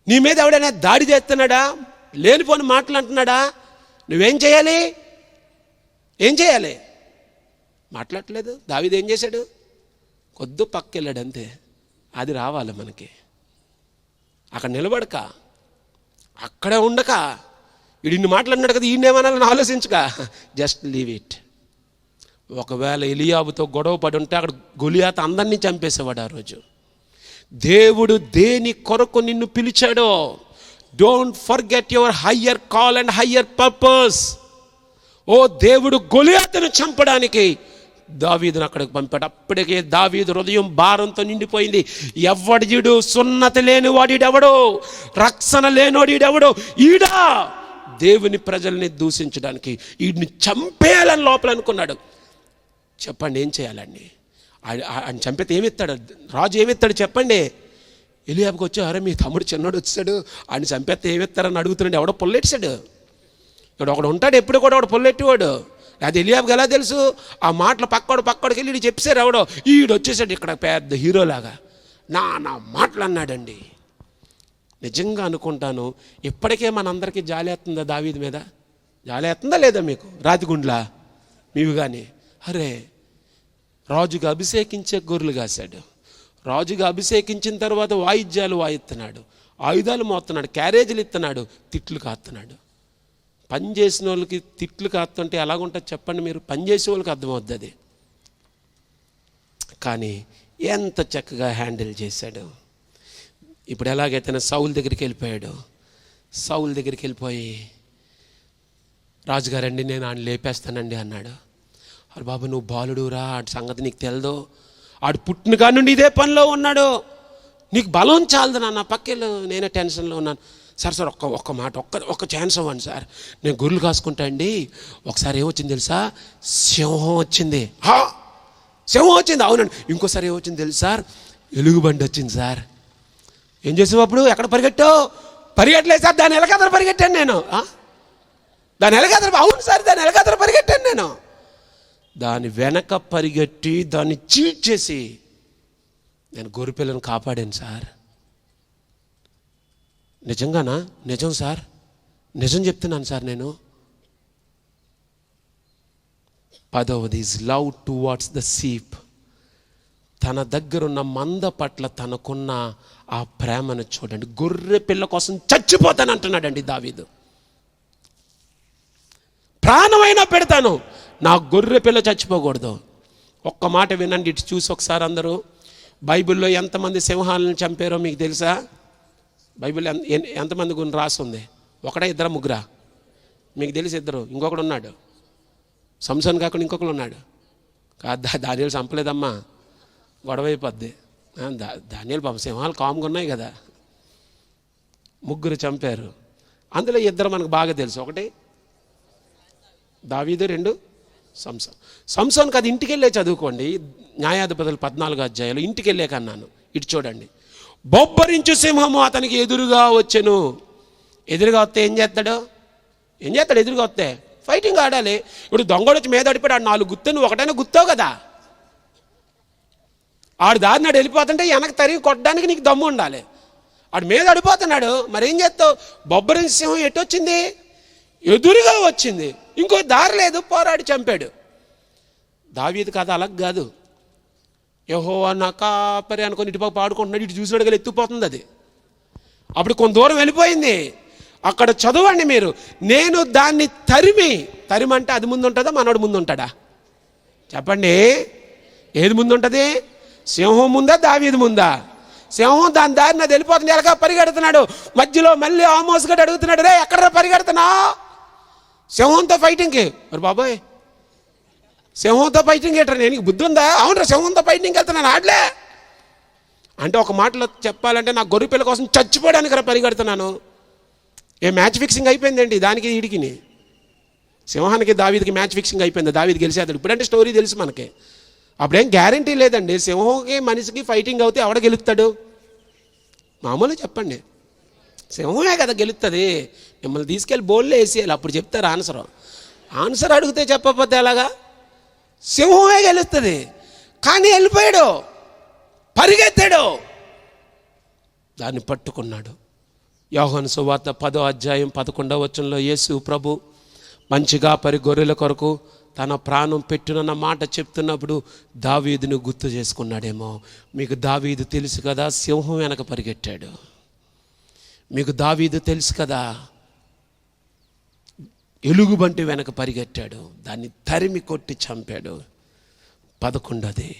S1: నీ మీద ఎవడైనా దాడి చేస్తున్నాడా, లేనిపోని మాటలు అంటున్నాడా, నువ్వేం చేయాలి? మాట్లాడలేదు. దావీదు ఏం చేశాడు? కొద్దు పక్కెళ్ళాడు అంతే. అది రావాలి మనకి. అక్కడ నిలబడక, అక్కడే ఉండక, వీడిని మాట్లాడినాడు కదా ఈయనేమనాలని ఆలోచించక, జస్ట్ లీవ్ ఇట్. ఒకవేళ ఎలియాబుతో గొడవ పడి ఉంటే అక్కడ గొలియాతు అందరినీ చంపేసేవాడు ఆ రోజు. దేవుడు దేని కొరకు నిన్ను పిలిచాడో, don't forget your higher call and higher purpose. ఓ దేవుడు గొలియాతును చంపడానికి దావీదును అక్కడికి పంపాడు. అప్పటికే దావీదు హృదయం భారంతో నిండిపోయింది. ఎవడు సున్నతి లేనివాడీడెవడో, రక్షణ లేనివాడీడెవడో, ఈడా దేవుని ప్రజల్ని దూషించడానికి, వీడిని చంపేయాలని లోపల అనుకున్నాడు. చెప్పండి ఏం చేయాలండి? ఆయన చంపితే ఏమిస్తాడు రాజు? ఏమిస్తాడు చెప్పండి? ఎలియాబుకి వచ్చి, అరే మీ తమ్ముడు చిన్నోడు వచ్చాడు, ఆయన చంపేస్తే ఏమిస్తారని అడుగుతున్నాడు. ఎవడో పొల్లెట్టాడు. ఇక్కడ ఒకడు ఉంటాడు ఎప్పుడు కూడా, ఒకడు పొల్లెట్టివాడు. అది ఎలియాబుకి ఎలా తెలుసు? ఆ మాటలు పక్కడికి వెళ్ళి చెప్పారు. ఎవడో ఈడు వచ్చేసాడు ఇక్కడ పెద్ద హీరోలాగా నా మాటలు అన్నాడండి. నిజంగా అనుకుంటాను, ఇప్పటికే మనందరికీ జాలేస్తుందా దావీదు మీద? జాలేస్తుందా లేదా మీకు? రాతిగుండ్లా మీవి కానీ. అరే, రాజుగా అభిషేకించే గొర్రెలు కాశాడు. రాజుగా అభిషేకించిన తర్వాత వాయిద్యాలు వాయిస్తున్నాడు, ఆయుధాలు మోస్తున్నాడు, క్యారేజీలు ఇస్తున్నాడు, తిట్లు కాస్తున్నాడు. పని చేసిన వాళ్ళకి తిట్లు కాస్తుంటే ఎలాగుంటుంది చెప్పండి మీరు? పని చేసే వాళ్ళకి అర్థమవుద్ది అది. కానీ ఎంత చక్కగా హ్యాండిల్ చేశాడు. ఇప్పుడు ఎలాగైతే సౌలు దగ్గరికి వెళ్ళిపోయాడు. సౌలు దగ్గరికి వెళ్ళిపోయి, రాజుగారండి నేను ఆయన లేపేస్తానండి అన్నాడు. అరే బాబు, నువ్వు బాలుడురా, ఆడి సంగతి నీకు తెలదు. ఆడు పుట్టిన కాడి నుండి ఇదే పనిలో ఉన్నాడు. నీకు బలం చాలదు నాన్న, పక్కెళ్ళు, నేనే టెన్షన్లో ఉన్నాను. సార్ ఒక్క మాట, ఒక్క ఛాన్స్ అవ్వండి సార్, నేను గొర్రెలు కాసుకుంటా అండి. ఒకసారి ఏమొచ్చింది తెలుసా? సింహం వచ్చింది. సింహం వచ్చింది? అవునండి. ఇంకోసారి ఏమొచ్చింది తెలుసు సార్? ఎలుగుబండి వచ్చింది సార్. ఏం చేసావు అప్పుడు? ఎక్కడ పరిగెట్టావు? పరిగెట్టలేదు సార్, దాని ఎలగదర పరిగెట్టాను నేను. దాని ఎలగదర? అవును సార్, దాని ఎలగదర పరిగెట్టాను నేను. దాని వెనక పరిగెట్టి దాన్ని చీట్ చేసి నేను గొర్రెపిల్లను కాపాడాను సార్. నిజంగానా? నిజం సార్, నిజం చెప్తున్నాను సార్ నేను. 10వది is love towards the sheep. తన దగ్గరున్న మంద పట్ల తనకున్న ఆ ప్రేమను చూడండి. గొర్రె పిల్ల కోసం చచ్చిపోతాను అంటున్నాడండి దావీదు. ప్రాణమైనా పెడతాను, నా గొర్రె పిల్ల చచ్చిపోకూడదు. ఒక్క మాట వినండి, ఇటు చూసి ఒకసారి అందరూ. బైబిల్లో ఎంతమంది సింహాలను చంపారో మీకు తెలుసా? బైబిల్ ఎంతమంది గురించి రాస్తుంది? ఒకడా, ఇద్దరా, ముగ్గురా? మీకు తెలిసి ఇద్దరు. ఇంకొకడు ఉన్నాడు, సంసోన్ కాకుండా ఇంకొకడు ఉన్నాడు. దానియేలు చంపలేదమ్మా, గొడవ అయిపోద్ది. దానియేలు పాపం సింహాలు కామ్గా ఉన్నాయి కదా. ముగ్గురు చంపారు. అందులో ఇద్దరు మనకు బాగా తెలుసు. ఒకటి దావీదు, 2 సంసోన్. సంసోన్కి అది ఇంటికి వెళ్ళే చదువుకోండి. న్యాయాధిపతులు 14వ అధ్యాయంలో ఇంటికి వెళ్ళే కన్నాను. ఇటు చూడండి, బొబ్బరించు సింహము అతనికి ఎదురుగా వచ్చెను. ఎదురుగా వస్తే ఏం చేస్తాడు? ఎదురుగా వస్తే ఫైటింగ్ ఆడాలి. ఇప్పుడు దొంగడు వచ్చి మీద అడిపాడు, ఆడు 4 గుర్తు, నువ్వు ఒకటైనా గుర్తావు కదా. ఆడు దారినాడు వెళ్ళిపోతుంటే వెనక తరిగి కొట్టడానికి నీకు దమ్ము ఉండాలి. ఆడు మీద అడిపోతున్నాడు, మరేం చేస్తావు? బొబ్బరించు సింహం ఎటు వచ్చింది? ఎదురుగా వచ్చింది. ఇంకో దారి లేదు, పోరాడి చంపాడు. దావీదు కథ అలాగ కాదు. యెహోవా నా కాపరి అనుకొని ఇటుపక్క పాడుకుంటున్నాడు, ఇటు చూసినాడు కదా ఎత్తుపోతుంది అది. అప్పుడు కొంత దూరం వెళ్ళిపోయింది. అక్కడ చదవండి మీరు, నేను దాన్ని తరిమంటే అది ముందు ఉంటుందా మనోడు ముందు ఉంటాడా? చెప్పండి, ఏది ముందు ఉంటుంది? సింహం ముందా దావీదు ముందా? సింహం దాని దారిని అది వెళ్ళిపోతుంది, ఎలాగా పరిగెడుతున్నాడు. మధ్యలో మళ్ళీ ఆమోస్ గడు అడుగుతున్నాడు, రే ఎక్కడ పరిగెడుతున్నా? సింహంతో ఫైటింగ్కి. మరి బాబోయ్, సింహంతో ఫైటింగ్ ఏంటరా? నేను బుద్ధి ఉందా? అవునరా, సింహంతో ఫైటింగ్కి వెళ్తున్నాను ఆడలే అంటే. ఒక మాటలో చెప్పాలంటే నా గొర్రె పిల్ల కోసం చచ్చిపోవడానికి రా పరిగెడుతున్నాను. ఏ మ్యాచ్ ఫిక్సింగ్ అయిపోయిందండి దానికి వీడికి. సింహానికి దావీదికి మ్యాచ్ ఫిక్సింగ్ అయిపోయింది, దావీది గెలిచేస్తాడు. ఇప్పుడంటే స్టోరీ తెలుసు మనకి, అప్పుడేం గ్యారంటీ లేదండి. సింహంకి మనిషికి ఫైటింగ్ అవుతే ఎవడ గెలుస్తాడు? మామూలు చెప్పండి, సింహమే కదా గెలుస్తుంది. మిమ్మల్ని తీసుకెళ్ళి బోల్లో వేసేయాలి, అప్పుడు చెప్తారు ఆన్సర్ అడిగితే చెప్పకపోతే ఎలాగా? సింహమే గెలుస్తుంది. కానీ వెళ్ళిపోయాడు, పరిగెత్తాడు, దాన్ని పట్టుకున్నాడు. యోహాను సువార్త 10వ అధ్యాయం 11వ వచనంలో యేసు ప్రభు మంచిగా గొర్రెల కొరకు తన ప్రాణం పెట్టునన్న మాట చెప్తున్నప్పుడు దావీదును గుర్తు చేసుకున్నాడేమో. మీకు దావీదు తెలుసు కదా, సింహం వెనక పరిగెట్టాడు. మీకు దావీదు తెలుసు కదా, ఎలుగుబంటి వెనక పరిగెట్టాడు, దాన్ని తరిమి కొట్టి చంపాడు. 11ది,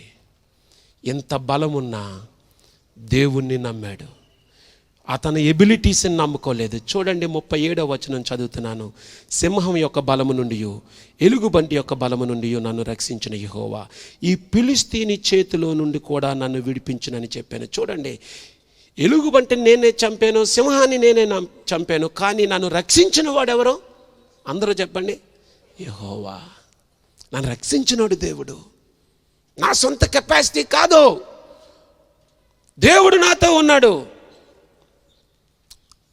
S1: ఎంత బలమున్నా దేవుణ్ణి నమ్మాడు. అతని ఎబిలిటీస్ని నమ్ముకోలేదు. చూడండి 37వ వచనం చదువుతున్నాను. సింహం యొక్క బలము నుండి, ఎలుగుబంటి యొక్క బలము నుండి నన్ను రక్షించిన యెహోవా ఈ ఫిలిష్తీని చేతిలో నుండి కూడా నన్ను విడిపించునని చెప్పాను. చూడండి, ఎలుగుబంటిని నేనే చంపాను, సింహాన్ని నేనే చంపాను, కానీ నన్ను రక్షించిన వాడెవరు? అందరూ చెప్పండి, యెహోవా. నన్ను రక్షించినోడు దేవుడు. నా సొంత కెపాసిటీ కాదు, దేవుడు నాతో ఉన్నాడు.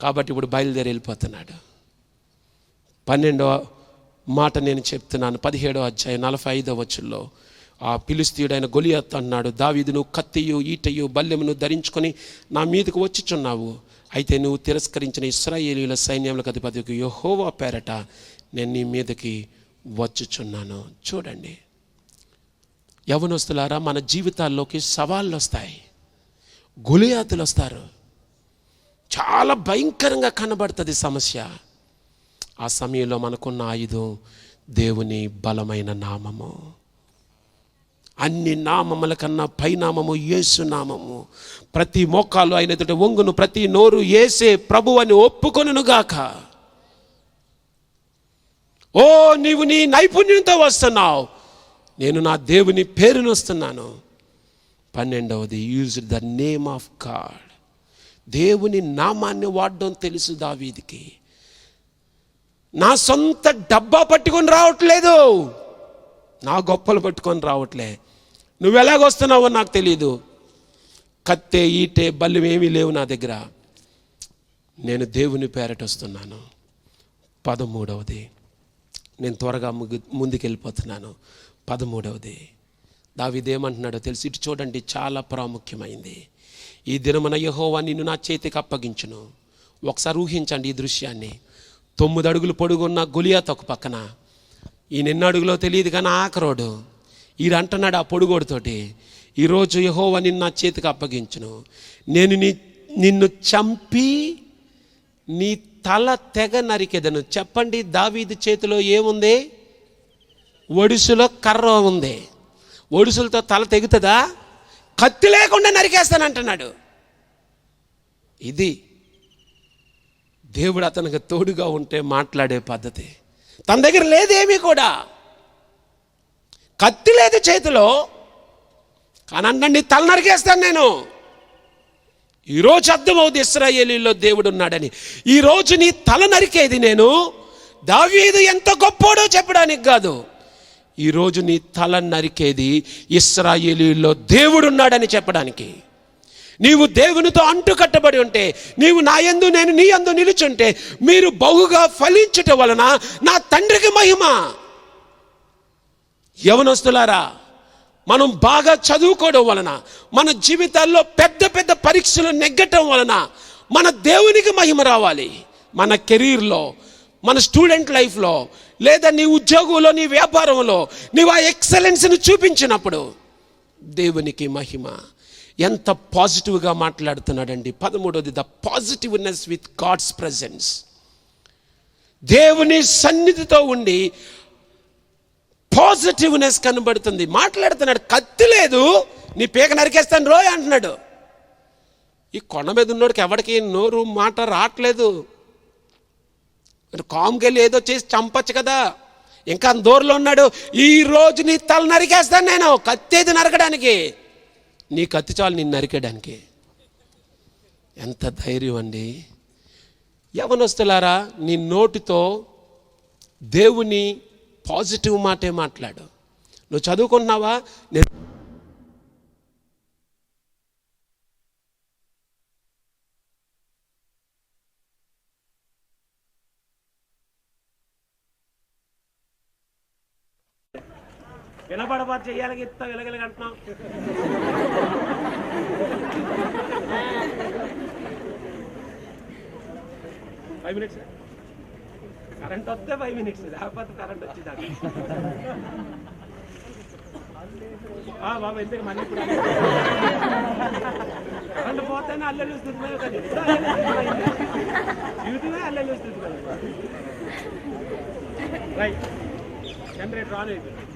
S1: కాబట్టి ఇప్పుడు బయలుదేరి వెళ్ళిపోతున్నాడు. 12వ మాట నేను చెప్తున్నాను. 17వ అధ్యాయం 45వ వచనంలో ఆ ఫిలిష్తీయుడైన గొలియాతు అన్నాడు, దావీదు, నువ్వు కత్తియు ఈటయు బల్లెమును ధరించుకొని నా మీదకు వచ్చిచున్నావు. అయితే నువ్వు తిరస్కరించిన ఇశ్రాయేలీయుల సైన్యములకు అధిపతికి యెహోవా పేరట నేను నీ మీదకి వచ్చుచున్నాను. చూడండి యవనస్తులారా, మన జీవితాల్లోకి సవాళ్ళు వస్తాయి, గొలియాతులు వస్తారు. చాలా భయంకరంగా కనబడుతుంది సమస్య. ఆ సమయంలో మనకున్న ఆయుధం దేవుని బలమైన నామము. అన్ని నామముల కన్నా పైనామము యేసు నామము. ప్రతి మోకాలు ఆయన ఎదుట వంగును, ప్రతి నోరు యేసే ప్రభు అని ఒప్పుకొనుగాక. ఓ నీవు నీ నైపుణ్యంతో వస్తున్నావు, నేను నా దేవుని పేరును వస్తున్నాను. 12వది, use the name of God. దేవుని నామాన్ని వాడడం తెలుసు దావీదుకి. నా సొంత డబ్బా పట్టుకొని రావట్లేదు, నా గొప్పలు పట్టుకొని రావట్లే. నువ్వు ఎలాగొస్తున్నావో నాకు తెలియదు. కత్తే ఈటే బల్లి ఏమీ లేవు నా దగ్గర, నేను దేవుని పేరట వస్తున్నాను. 13వది, నేను త్వరగా ముందుకెళ్ళిపోతున్నాను. 13వది, దావీదు ఏమంటున్నాడో తెలిసి ఇటు చూడండి, చాలా ప్రాముఖ్యమైంది. ఈ దినమున యెహోవా నిన్ను నా చేతికి అప్పగించును. ఒకసారి ఊహించండి ఈ దృశ్యాన్ని. 9 అడుగులు పొడుగున్న గొలియాతు ఒక పక్కన, ఈయన ఎన్ని అడుగులో తెలియదు కానీ ఆఖరోడు. ఈడు అంటున్నాడు ఆ పొడుగోడుతోటి, ఈరోజు యెహోవా నిన్ను నా చేతికి అప్పగించును, నేను నిన్ను చంపి నీ తల తెగ నరికెదను. చెప్పండి, దావీదు చేతిలో ఏముంది? ఒడిసులో కర్ర ఉంది. ఒడిసులతో తల తెగుతుందా? కత్తి లేకుండా నరికేస్తానంటున్నాడు. ఇది దేవుడు అతనికి తోడుగా ఉంటే మాట్లాడే పద్ధతి. తన దగ్గర లేదేమీ కూడా, కత్తి లేదు చేతిలో, కానీ అన్నండి తల నరికేస్తాను నేను. ఈరోజు అర్థమవుతుంది ఇశ్రాయేలీలో దేవుడు ఉన్నాడని. ఈరోజు నీ తల నరికేది నేను దావీదు ఎంత గొప్పోడో చెప్పడానికి కాదు, ఈరోజు నీ తల నరికేది ఇశ్రాయేలీలో దేవుడు ఉన్నాడని చెప్పడానికి. నీవు దేవునితో అంటు కట్టబడి ఉంటే, నీవు నా యందు నేను నీ యందు నిలుచుంటే, మీరు బహుగా ఫలించుట వలన నా తండ్రికి మహిమ. యవనస్తులారా, మనం బాగా చదువుకోవడం వలన, మన జీవితాల్లో పెద్ద పెద్ద పరీక్షలు నెగ్గటం వలన మన దేవునికి మహిమ రావాలి. మన కెరీర్లో, మన స్టూడెంట్ లైఫ్లో, లేదా నీ ఉద్యోగంలో, నీ వ్యాపారంలో నీవు ఆ ఎక్సలెన్స్ని చూపించినప్పుడు దేవునికి మహిమ. ఎంత పాజిటివ్గా మాట్లాడుతున్నాడండి. 13వది, the positiveness with God's presence. దేవుని సన్నిధితో ఉండి పాజిటివ్నెస్ కనబడుతుంది. మాట్లాడుతున్నాడు, కత్తి లేదు, నీ పీక నరికేస్తాను రోయ్ అంటున్నాడు. ఈ కొండ మీద ఉన్నోడికి ఎవడికి నోరు మాట రావట్లేదు. కామ్కెళ్ళి ఏదో చేసి చంపచ్చు కదా. ఇంకా దూరంలో ఉన్నాడు, ఈరోజు నీ తల నరికేస్తాను నేను. కత్తేది నరకడానికి, నీ కత్తి చాలు నేను నరికేయడానికి. ఎంత ధైర్యం అండి. యవనస్తులారా, నీ నోటితో దేవుని పాజిటివ్ మాటే మాట్లాడు. నువ్వు చదువుకున్నావా? నేను వినపడబా చెయ్యాలి, ఇస్తా వెలగలగంటున్నాం. ఫైవ్ మినిట్స్ కరెంట్ వస్తే 5 minutes, లేకపోతే కరెంట్ వచ్చేదాకా బాబా ఎందుకు మళ్ళీ ఇప్పుడు కరెంట్ పోతేనే అల్లెలు వస్తుంది కదా, యూట్యూబే అల్లెలు వస్తుంది కదా. రైట్, జనరేటర్ ఆన్ అయిపోయింది.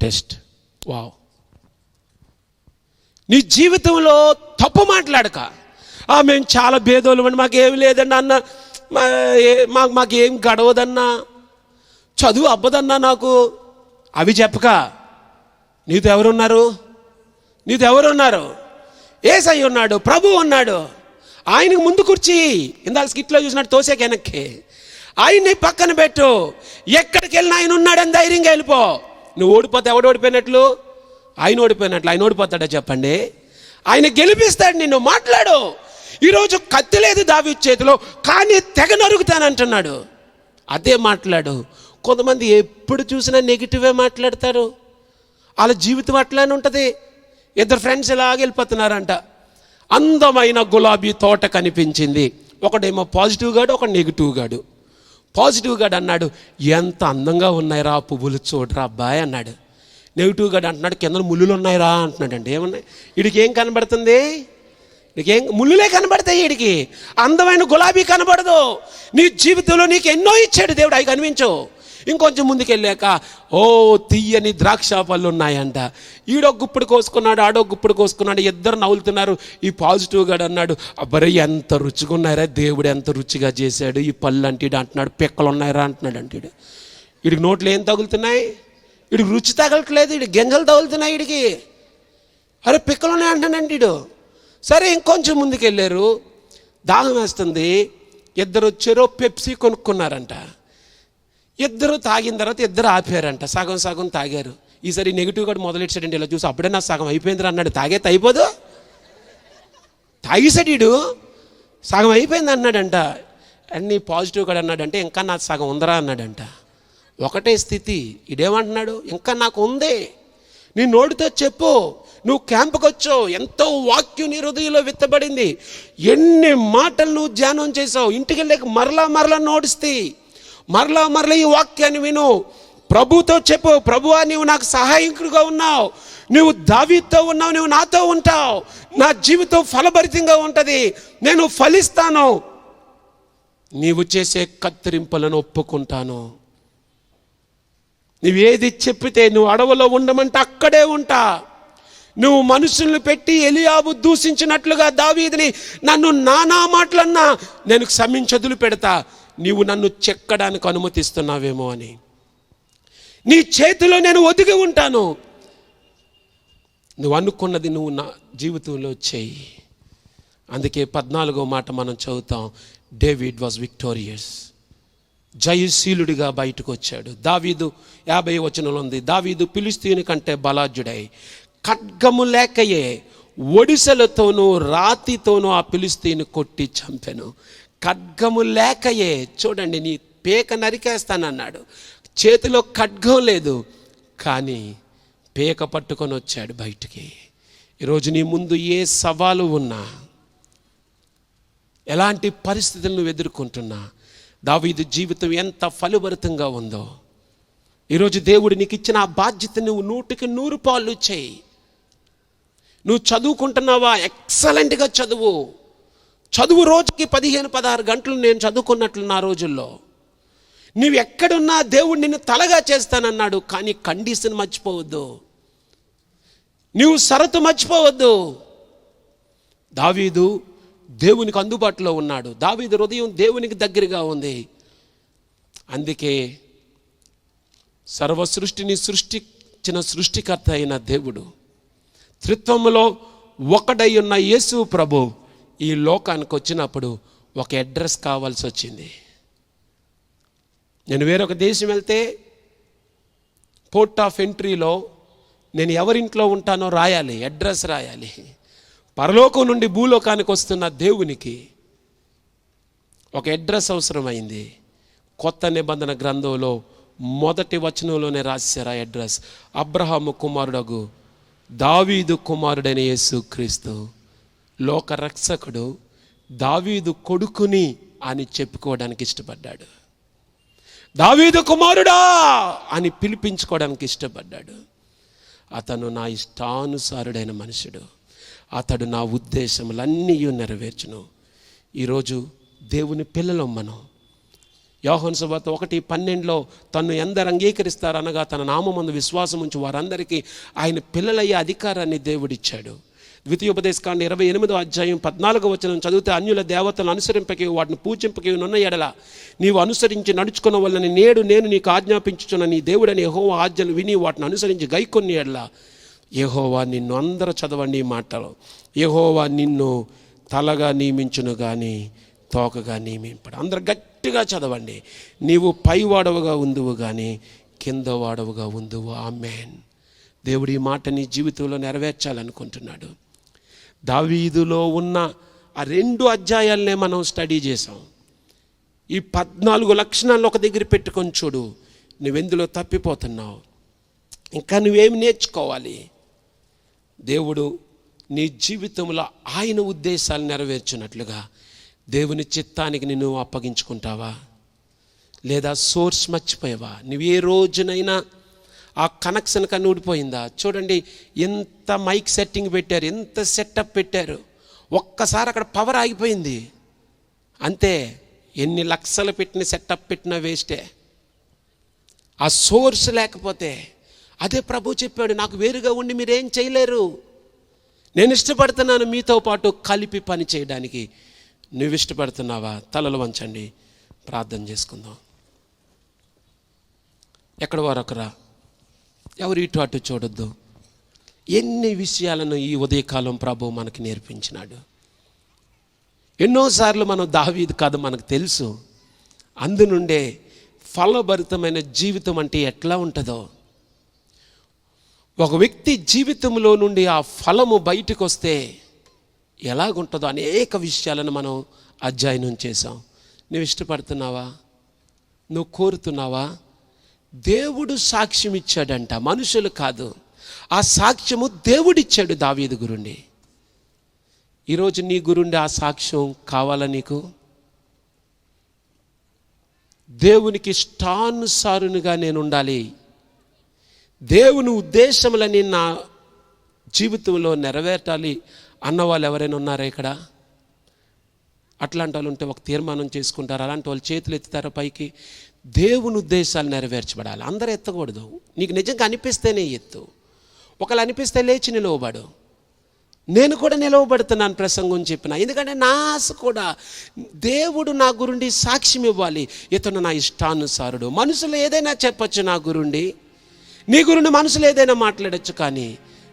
S1: టెస్ట్. వావ్. నీ జీవితంలో తప్పు మాట్లాడక, మేము చాలా భేదోళ్ళమండి, మాకేమి లేదండి అన్న, మాకేం గడవదన్నా, చదువు అబ్బదన్నా నాకు, అవి చెప్పక నీతో ఎవరున్నారు? నీతో ఎవరున్నారు? యేసయ్య ఉన్నాడు, ప్రభు ఉన్నాడు. ఆయనకు ముందు కూర్చి, ఇందాక స్కిట్లో చూసినట్టు తోసేక వెనక్కి ఆయన్ని పక్కన పెట్టు. ఎక్కడికి వెళ్ళినా ఆయన ఉన్నాడని ధైర్యంగా వెళ్ళిపో. నువ్వు ఓడిపోతే ఎవడు ఓడిపోయినట్లు? ఆయన ఓడిపోయినట్లు. ఆయన ఓడిపోతాడా చెప్పండి? ఆయన గెలిపిస్తాడు నిన్ను. మాట్లాడు. ఈరోజు కత్తి లేదు దావీదు చేతిలో, కానీ తెగ నరుగుతానంటున్నాడు. అదే మాట్లాడు. కొంతమంది ఎప్పుడు చూసినా నెగిటివే మాట్లాడతారు. వాళ్ళ జీవితం అట్లానే ఉంటుంది. ఇద్దరు ఫ్రెండ్స్ ఇలాగ వెళ్ళిపోతున్నారంట. అందమైన గులాబీ తోట కనిపించింది. ఒకడేమో పాజిటివ్ గాడు, ఒక నెగిటివ్ గాడు. పాజిటివ్ గాడు అన్నాడు, ఎంత అందంగా ఉన్నాయిరా పువ్వులు, చూడరా అబ్బాయి అన్నాడు. నెగిటివ్ గాడు అంటున్నాడు, కింద ముళ్ళులు ఉన్నాయిరా అంటున్నాడండి. ఏమున్నాయి? వీడికి ఏం కనబడుతుంది? వీడికి ఏం ముళ్ళులే కనబడతాయి. వీడికి అందమైన గులాబీ కనబడదు. నీ జీవితంలో నీకు ఎన్నో ఇచ్చాడు దేవుడు, అవి కనిపించవు. ఇంకొంచెం ముందుకు వెళ్ళాక తీయని ద్రాక్ష పళ్ళు ఉన్నాయంట. ఈడొక గుప్పుడు కోసుకున్నాడు, ఆడొక గుప్పుడు కోసుకున్నాడు. ఇద్దరు నవ్వులుతున్నారు. ఈ పాజిటివ్ గాడు అన్నాడు, అబ్బరే ఎంత రుచిగా ఉన్నారా, దేవుడు ఎంత రుచిగా చేశాడు ఈ పళ్ళు అంటే అంటున్నాడు. పిక్కలు ఉన్నాయరా అంటున్నాడు. అంటే వీడికి నోట్లు ఏం తగులుతున్నాయి? వీడికి రుచి తగలట్లేదు, వీడికి గింజలు తగులుతున్నాయి. వీడికి అరే పిక్కలు ఉన్నాయి అంటానండి వీడు. సరే ఇంకొంచెం ముందుకు వెళ్ళారు. దాహం వేస్తుంది. ఇద్దరు వచ్చారో పెప్సీ కొనుక్కున్నారంట. ఇద్దరు తాగిన తర్వాత ఇద్దరు ఆపారంట. సగం సగం తాగారు. ఈసారి నెగిటివ్ కూడా మొదలెట్టాడండి. ఇలా చూసి అప్పుడే నా సగం అయిపోయిందిరా అన్నాడు. తాగేది అయిపోదు, తాగేసాడు వీడు. సగం అయిపోయింది అన్నాడంట. అన్నీ పాజిటివ్ కూడా అన్నాడంటే ఇంకా నా సగం ఉందరా అన్నాడంట. ఒకటే స్థితి. ఇదేమంటున్నాడు, ఇంకా నాకు ఉంది. నీ నోటితో చెప్పు. నువ్వు క్యాంపుకి వచ్చావు, ఎంతో వాక్యం నీ హృదయంలో విత్తబడింది, ఎన్ని మాటలు నువ్వు ధ్యానం చేసావు. ఇంటికి వెళ్ళాక మరలా నోడిస్తే మరలా ఈ వాక్యాన్ని విను. ప్రభుతో చెప్పు, ప్రభువా నీవు నాకు సహాయకుడిగా ఉన్నావు, నువ్వు దావీదుతో ఉన్నావు, నువ్వు నాతో ఉంటావు, నా జీవితం ఫలభరితంగా ఉంటుంది, నేను ఫలిస్తాను, నీవు చేసే కత్తిరింపులను ఒప్పుకుంటాను. నువ్వేది చెప్పితే, నువ్వు అడవిలో ఉండమంటే అక్కడే ఉంటా. నువ్వు మనుషుల్ని పెట్టి ఎలియాబు దూషించినట్లుగా దావీదుని నన్ను నానా మాటలన్నా నేను క్షమించదులు పెడతా. నీవు నన్ను చెక్కడానికి అనుమతిస్తున్నావేమో అని. నీ చేతిలో నేను ఒదిగి ఉంటాను. నువ్వు అనుకున్నది నువ్వు నా జీవితంలో చేయి. అందుకే 14వ మాట మనం చదువుతాం, డేవిడ్ వాజ్ విక్టోరియస్. జయశీలుడిగా బయటకు వచ్చాడు. దావీదు 50 వచనంలో ఉంది, దావీదు ఫిలిష్తీయుని కంటే బలాఢ్యుడై ఖడ్గము లేకయే ఒడిసెలతోనూ రాతితోనూ ఆ ఫిలిష్తీయుని కొట్టి చంపెను. ఖడ్గము లేకయే, చూడండి, నీ పేక నరికేస్తానన్నాడు, చేతిలో ఖడ్గం లేదు, కానీ పేక పట్టుకొని వచ్చాడు బయటికి. ఈరోజు నీ ముందు ఏ సవాలు ఉన్నా, ఎలాంటి పరిస్థితులను ఎదుర్కొంటున్నా, దావీదు జీవితం ఎంత ఫలభరితంగా ఉందో, ఈరోజు దేవుడు నీకు ఇచ్చిన ఆ బాధ్యత నువ్వు 100కి 100 చేయి. నువ్వు చదువుకుంటున్నావా? ఎక్సలెంట్గా చదువు రోజుకి 15-16 గంటలు నేను చదువుకున్నట్లు నా రోజుల్లో. నువ్వు ఎక్కడున్నా దేవుడు నిన్ను తలగా చేస్తానన్నాడు, కానీ కండిషన్ మర్చిపోవద్దు, నువ్వు షరతు మర్చిపోవద్దు. దావీదు దేవునికి అందుబాటులో ఉన్నాడు, దావీదు హృదయం దేవునికి దగ్గరగా ఉంది. అందుకే సర్వ సృష్టిని సృష్టించిన సృష్టికర్త అయిన దేవుడు, త్రిత్వములో ఒకడై ఉన్న యేసు ప్రభు ఈ లోకానికి వచ్చినప్పుడు ఒక అడ్రస్ కావాల్సి వచ్చింది. నేను వేరొక దేశం వెళ్తే పోర్ట్ ఆఫ్ ఎంట్రీలో నేను ఎవరింట్లో ఉంటానో రాయాలి, అడ్రస్ రాయాలి. పరలోకం నుండి భూలోకానికి వస్తున్న దేవునికి ఒక అడ్రస్ అవసరమైంది. కొత్త నిబంధన గ్రంథంలో 1వ వచనంలోనే రాశారు ఆ అడ్రస్. అబ్రహాము కుమారుడగు దావీదు కుమారుడైన యేసు క్రీస్తు లోక రక్షకుడు దావీదు కొడుకుని అని చెప్పుకోవడానికి ఇష్టపడ్డాడు. దావీదు కుమారుడా అని పిలిపించుకోవడానికి ఇష్టపడ్డాడు. అతను నా ఇష్టానుసారుడైన మనుషుడు, అతడు నా ఉద్దేశములన్నీ నెరవేర్చును. ఈరోజు దేవుని పిల్లలం మనం. యోహాను సువార్త 1:12 తన్ను ఎందరు అంగీకరిస్తారు అనగా తన నామమందు విశ్వాసం ఉంచి వారందరికీ ఆయన పిల్లలయ్యే అధికారాన్ని దేవుడిచ్చాడు. ద్వితీయోపదేశకాండ 28వ అధ్యాయం 14వ వచనం చదివితే, అన్యుల దేవతలను అనుసరింపకి వాటిని పూజింపకి ఉన్న ఎడల నీవు అనుసరించి నడుచుకున్న వల్లని నేడు నేను నీకు ఆజ్ఞాపించుచున్న నీ దేవుడని యెహోవా ఆజ్ఞలు విని వాటిని అనుసరించి గైకొన్ని ఎడల యెహోవా నిన్ను, అందరూ చదవండి ఈ మాటలు, యెహోవా నిన్ను తలగా నియమించును కానీ తోకగా నియమింపడు. అందరు గట్టిగా చదవండి. నీవు పైవాడవుగా ఉందువు కానీ కింద వాడవుగా ఉందువు. ఆమేన్. దేవుడు ఈ మాట నీ జీవితంలో నెరవేర్చాలనుకుంటున్నాడు. దావీదులో ఉన్న ఆ 2 అధ్యాయాలనే మనం స్టడీ చేసాం. ఈ 14 లక్షణాలు ఒక దగ్గర పెట్టుకొని చూడు, నువ్వెందులో తప్పిపోతున్నావు, ఇంకా నువ్వేమి నేర్చుకోవాలి. దేవుడు నీ జీవితంలో ఆయన ఉద్దేశాలు నెరవేర్చినట్లుగా దేవుని చిత్తానికి నిన్ను అప్పగించుకుంటావా, లేదా సోర్స్ మర్చిపోయావా? నువ్వు ఏ రోజునైనా ఆ కనెక్షన్ కన్నా ఊడిపోయిందా? చూడండి, ఎంత మైక్ సెట్టింగ్ పెట్టారు, ఎంత సెటప్ పెట్టారు, ఒక్కసారి అక్కడ పవర్ ఆగిపోయింది అంతే. ఎన్ని లక్షలు పెట్టిన సెటప్ పెట్టినా వేస్టే. ఆ సోర్స్ లేకపోతే, అదే ప్రభు చెప్పాడు, నాకు వేరుగా ఉండి మీరేం చేయలేరు, నేను ఇష్టపడుతున్నాను మీతో పాటు కలిపి పని చేయడానికి. నువ్వు ఇష్టపడుతున్నావా? తలలు వంచండి, ప్రార్థన చేసుకుందాం. ఎక్కడ వారొకరా, ఎవరు ఇటు అటు చూడొద్దు. ఎన్ని విషయాలను ఈ ఉదయకాలం ప్రభు మనకి నేర్పించినాడు. ఎన్నోసార్లు మనం దావీదు కథ మనకు తెలుసు. అందునుండే ఫలభరితమైన జీవితం అంటే ఎట్లా ఉంటుందో, ఒక వ్యక్తి జీవితంలో నుండి ఆ ఫలము బయటకు వస్తే ఎలాగుంటుందో అనేక విషయాలను మనం అధ్యయనం చేసాం. నువ్వు ఇష్టపడుతున్నావా? నువ్వు కోరుతున్నావా? దేవుడు సాక్ష్యం ఇచ్చాడంట, మనుషులు కాదు. ఆ సాక్ష్యము దేవుడిచ్చాడు దావీదు గురుండి. ఈరోజు నీ గురుండి ఆ సాక్ష్యం కావాలా నీకు? దేవునికి ఇష్టానుసారునిగా నేను ఉండాలి, దేవుని ఉద్దేశములని నా జీవితంలో నెరవేర్చాలి అన్నవాళ్ళు ఎవరైనా ఉన్నారా ఇక్కడ? అట్లాంటి వాళ్ళు ఉంటే ఒక తీర్మానం చేసుకుంటారు. అలాంటి వాళ్ళు చేతులు ఎత్తుతారా పైకి? దేవుని ఉద్దేశాలు నెరవేర్చబడాలి. అందరూ ఎత్తకూడదు. నీకు నిజంగా అనిపిస్తేనే ఎత్తు. ఒకళ్ళు అనిపిస్తే లేచి నిలవబడు. నేను కూడా నిలవబడుతున్నాను ప్రసంగం చెప్పిన, ఎందుకంటే నా ఆశ కూడా దేవుడు నా గురుండి సాక్ష్యం ఇవ్వాలి, ఇతను నా ఇష్టానుసారుడు. మనుషులు ఏదైనా చెప్పచ్చు నా గురుండి, నీ గురుండి మనుషులు ఏదైనా మాట్లాడచ్చు, కానీ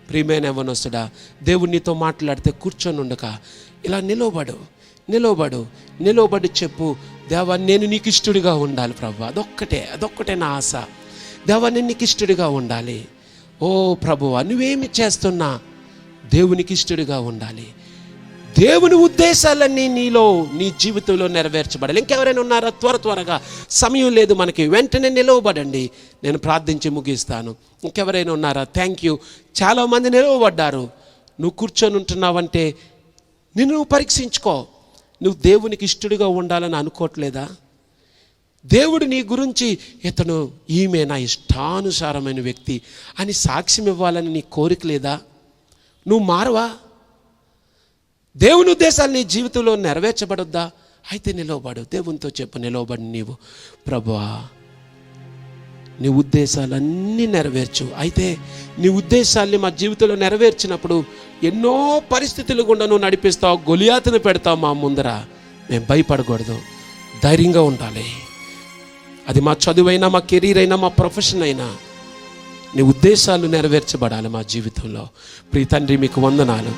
S1: ప్రియమైన యవ్వనస్తుడా, దేవుడు నీతో మాట్లాడితే కూర్చొని ఉండక ఇలా నిలవబడి చెప్పు, దేవా నేను నీకు ఇష్టడిగా ఉండాలి ప్రభు, అదొక్కటే నా ఆశ. దేవా నేను నీకు ఇష్టడిగా ఉండాలి. ఓ ప్రభువా, నువ్వేమి చేస్తున్నా దేవునికి ఇష్టడిగా ఉండాలి. దేవుని ఉద్దేశాలన్నీ నీ జీవితంలో నెరవేర్చబడాలి. ఇంకెవరైనా ఉన్నారా? త్వరగా, సమయం లేదు మనకి, వెంటనే నిలవబడండి, నేను ప్రార్థించి ముగిస్తాను. ఇంకెవరైనా ఉన్నారా? Thank you. చాలామంది నిలవబడ్డారు. నువ్వు కూర్చొని ఉంటున్నావంటే నిన్ను పరీక్షించుకో. నువ్వు దేవునికి ఇష్టడిగా ఉండాలని అనుకోవట్లేదా? దేవుడు నీ గురించి ఈమె నా ఇష్టానుసారమైన వ్యక్తి అని సాక్ష్యం ఇవ్వాలని నీ కోరిక లేదా? నువ్వు మారవా? దేవుని ఉద్దేశాలు నీ జీవితంలో నెరవేర్చబడొద్దా? అయితే నిలవబడు, దేవునితో చెప్పు, నిలవబడి నీవు, ప్రభువా నీ ఉద్దేశాలన్నీ నెరవేర్చు. అయితే నీ ఉద్దేశాల్ని మా జీవితంలో నెరవేర్చినప్పుడు ఎన్నో పరిస్థితులు గుండా నువ్వు నడిపిస్తావు, గొలియాతును పెడతావు మా ముందర. మేము భయపడకూడదు, ధైర్యంగా ఉండాలి. అది మా చదువైనా, మా కెరీర్ అయినా, మా ప్రొఫెషన్ అయినా నీ ఉద్దేశాలు నెరవేర్చబడాలి మా జీవితంలో. ప్రియ తండ్రి, మీకు వందనాలు.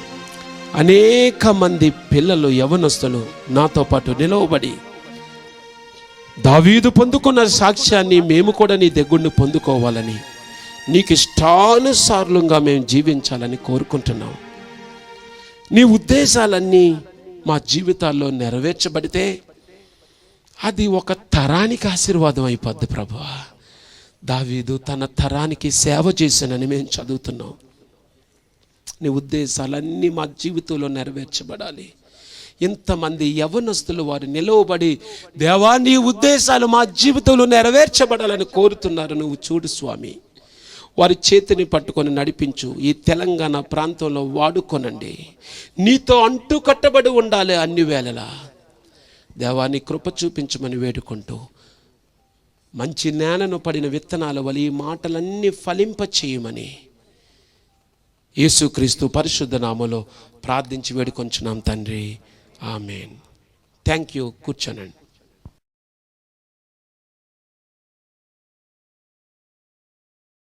S1: అనేక మంది పిల్లలు, యవనస్తులు నాతో పాటు నిలవబడి దావీదు పొందుకున్న సాక్ష్యాన్ని మేము కూడా నీ దగ్గరుని పొందుకోవాలని, నీకు ఇష్టానుసారంగా మేము జీవించాలని కోరుకుంటున్నాం. నీ ఉద్దేశాలన్నీ మా జీవితాల్లో నెరవేర్చబడితే అది ఒక తరానికి ఆశీర్వాదం అయిపోద్ది ప్రభువా. దావీదు తన తరానికి సేవ చేశానని మేము చదువుతున్నాం. నీ ఉద్దేశాలన్నీ మా జీవితంలో నెరవేర్చబడాలి. ఇంతమంది యవనస్తులు వారు నిలవబడి, దేవా నీ ఉద్దేశాలు మా జీవితంలో నెరవేర్చబడాలని కోరుతున్నారు. నువ్వు చూడు స్వామి, వారి చేతిని పట్టుకొని నడిపించు. ఈ తెలంగాణ ప్రాంతంలో వాడుకొనండి. నీతో అంటూ కట్టబడి ఉండాలి అన్ని వేళలా. దేవా నీ కృప చూపించమని వేడుకుంటూ, మంచి నేలను పడిన విత్తనాల వల్ల ఈ మాటలన్నీ ఫలింప చేయమని యేసుక్రీస్తు పరిశుద్ధ నామములో ప్రార్థించి వేడుకొంచున్నాం తండ్రి. ఆమేన్. Thank you. కూర్చోనండి.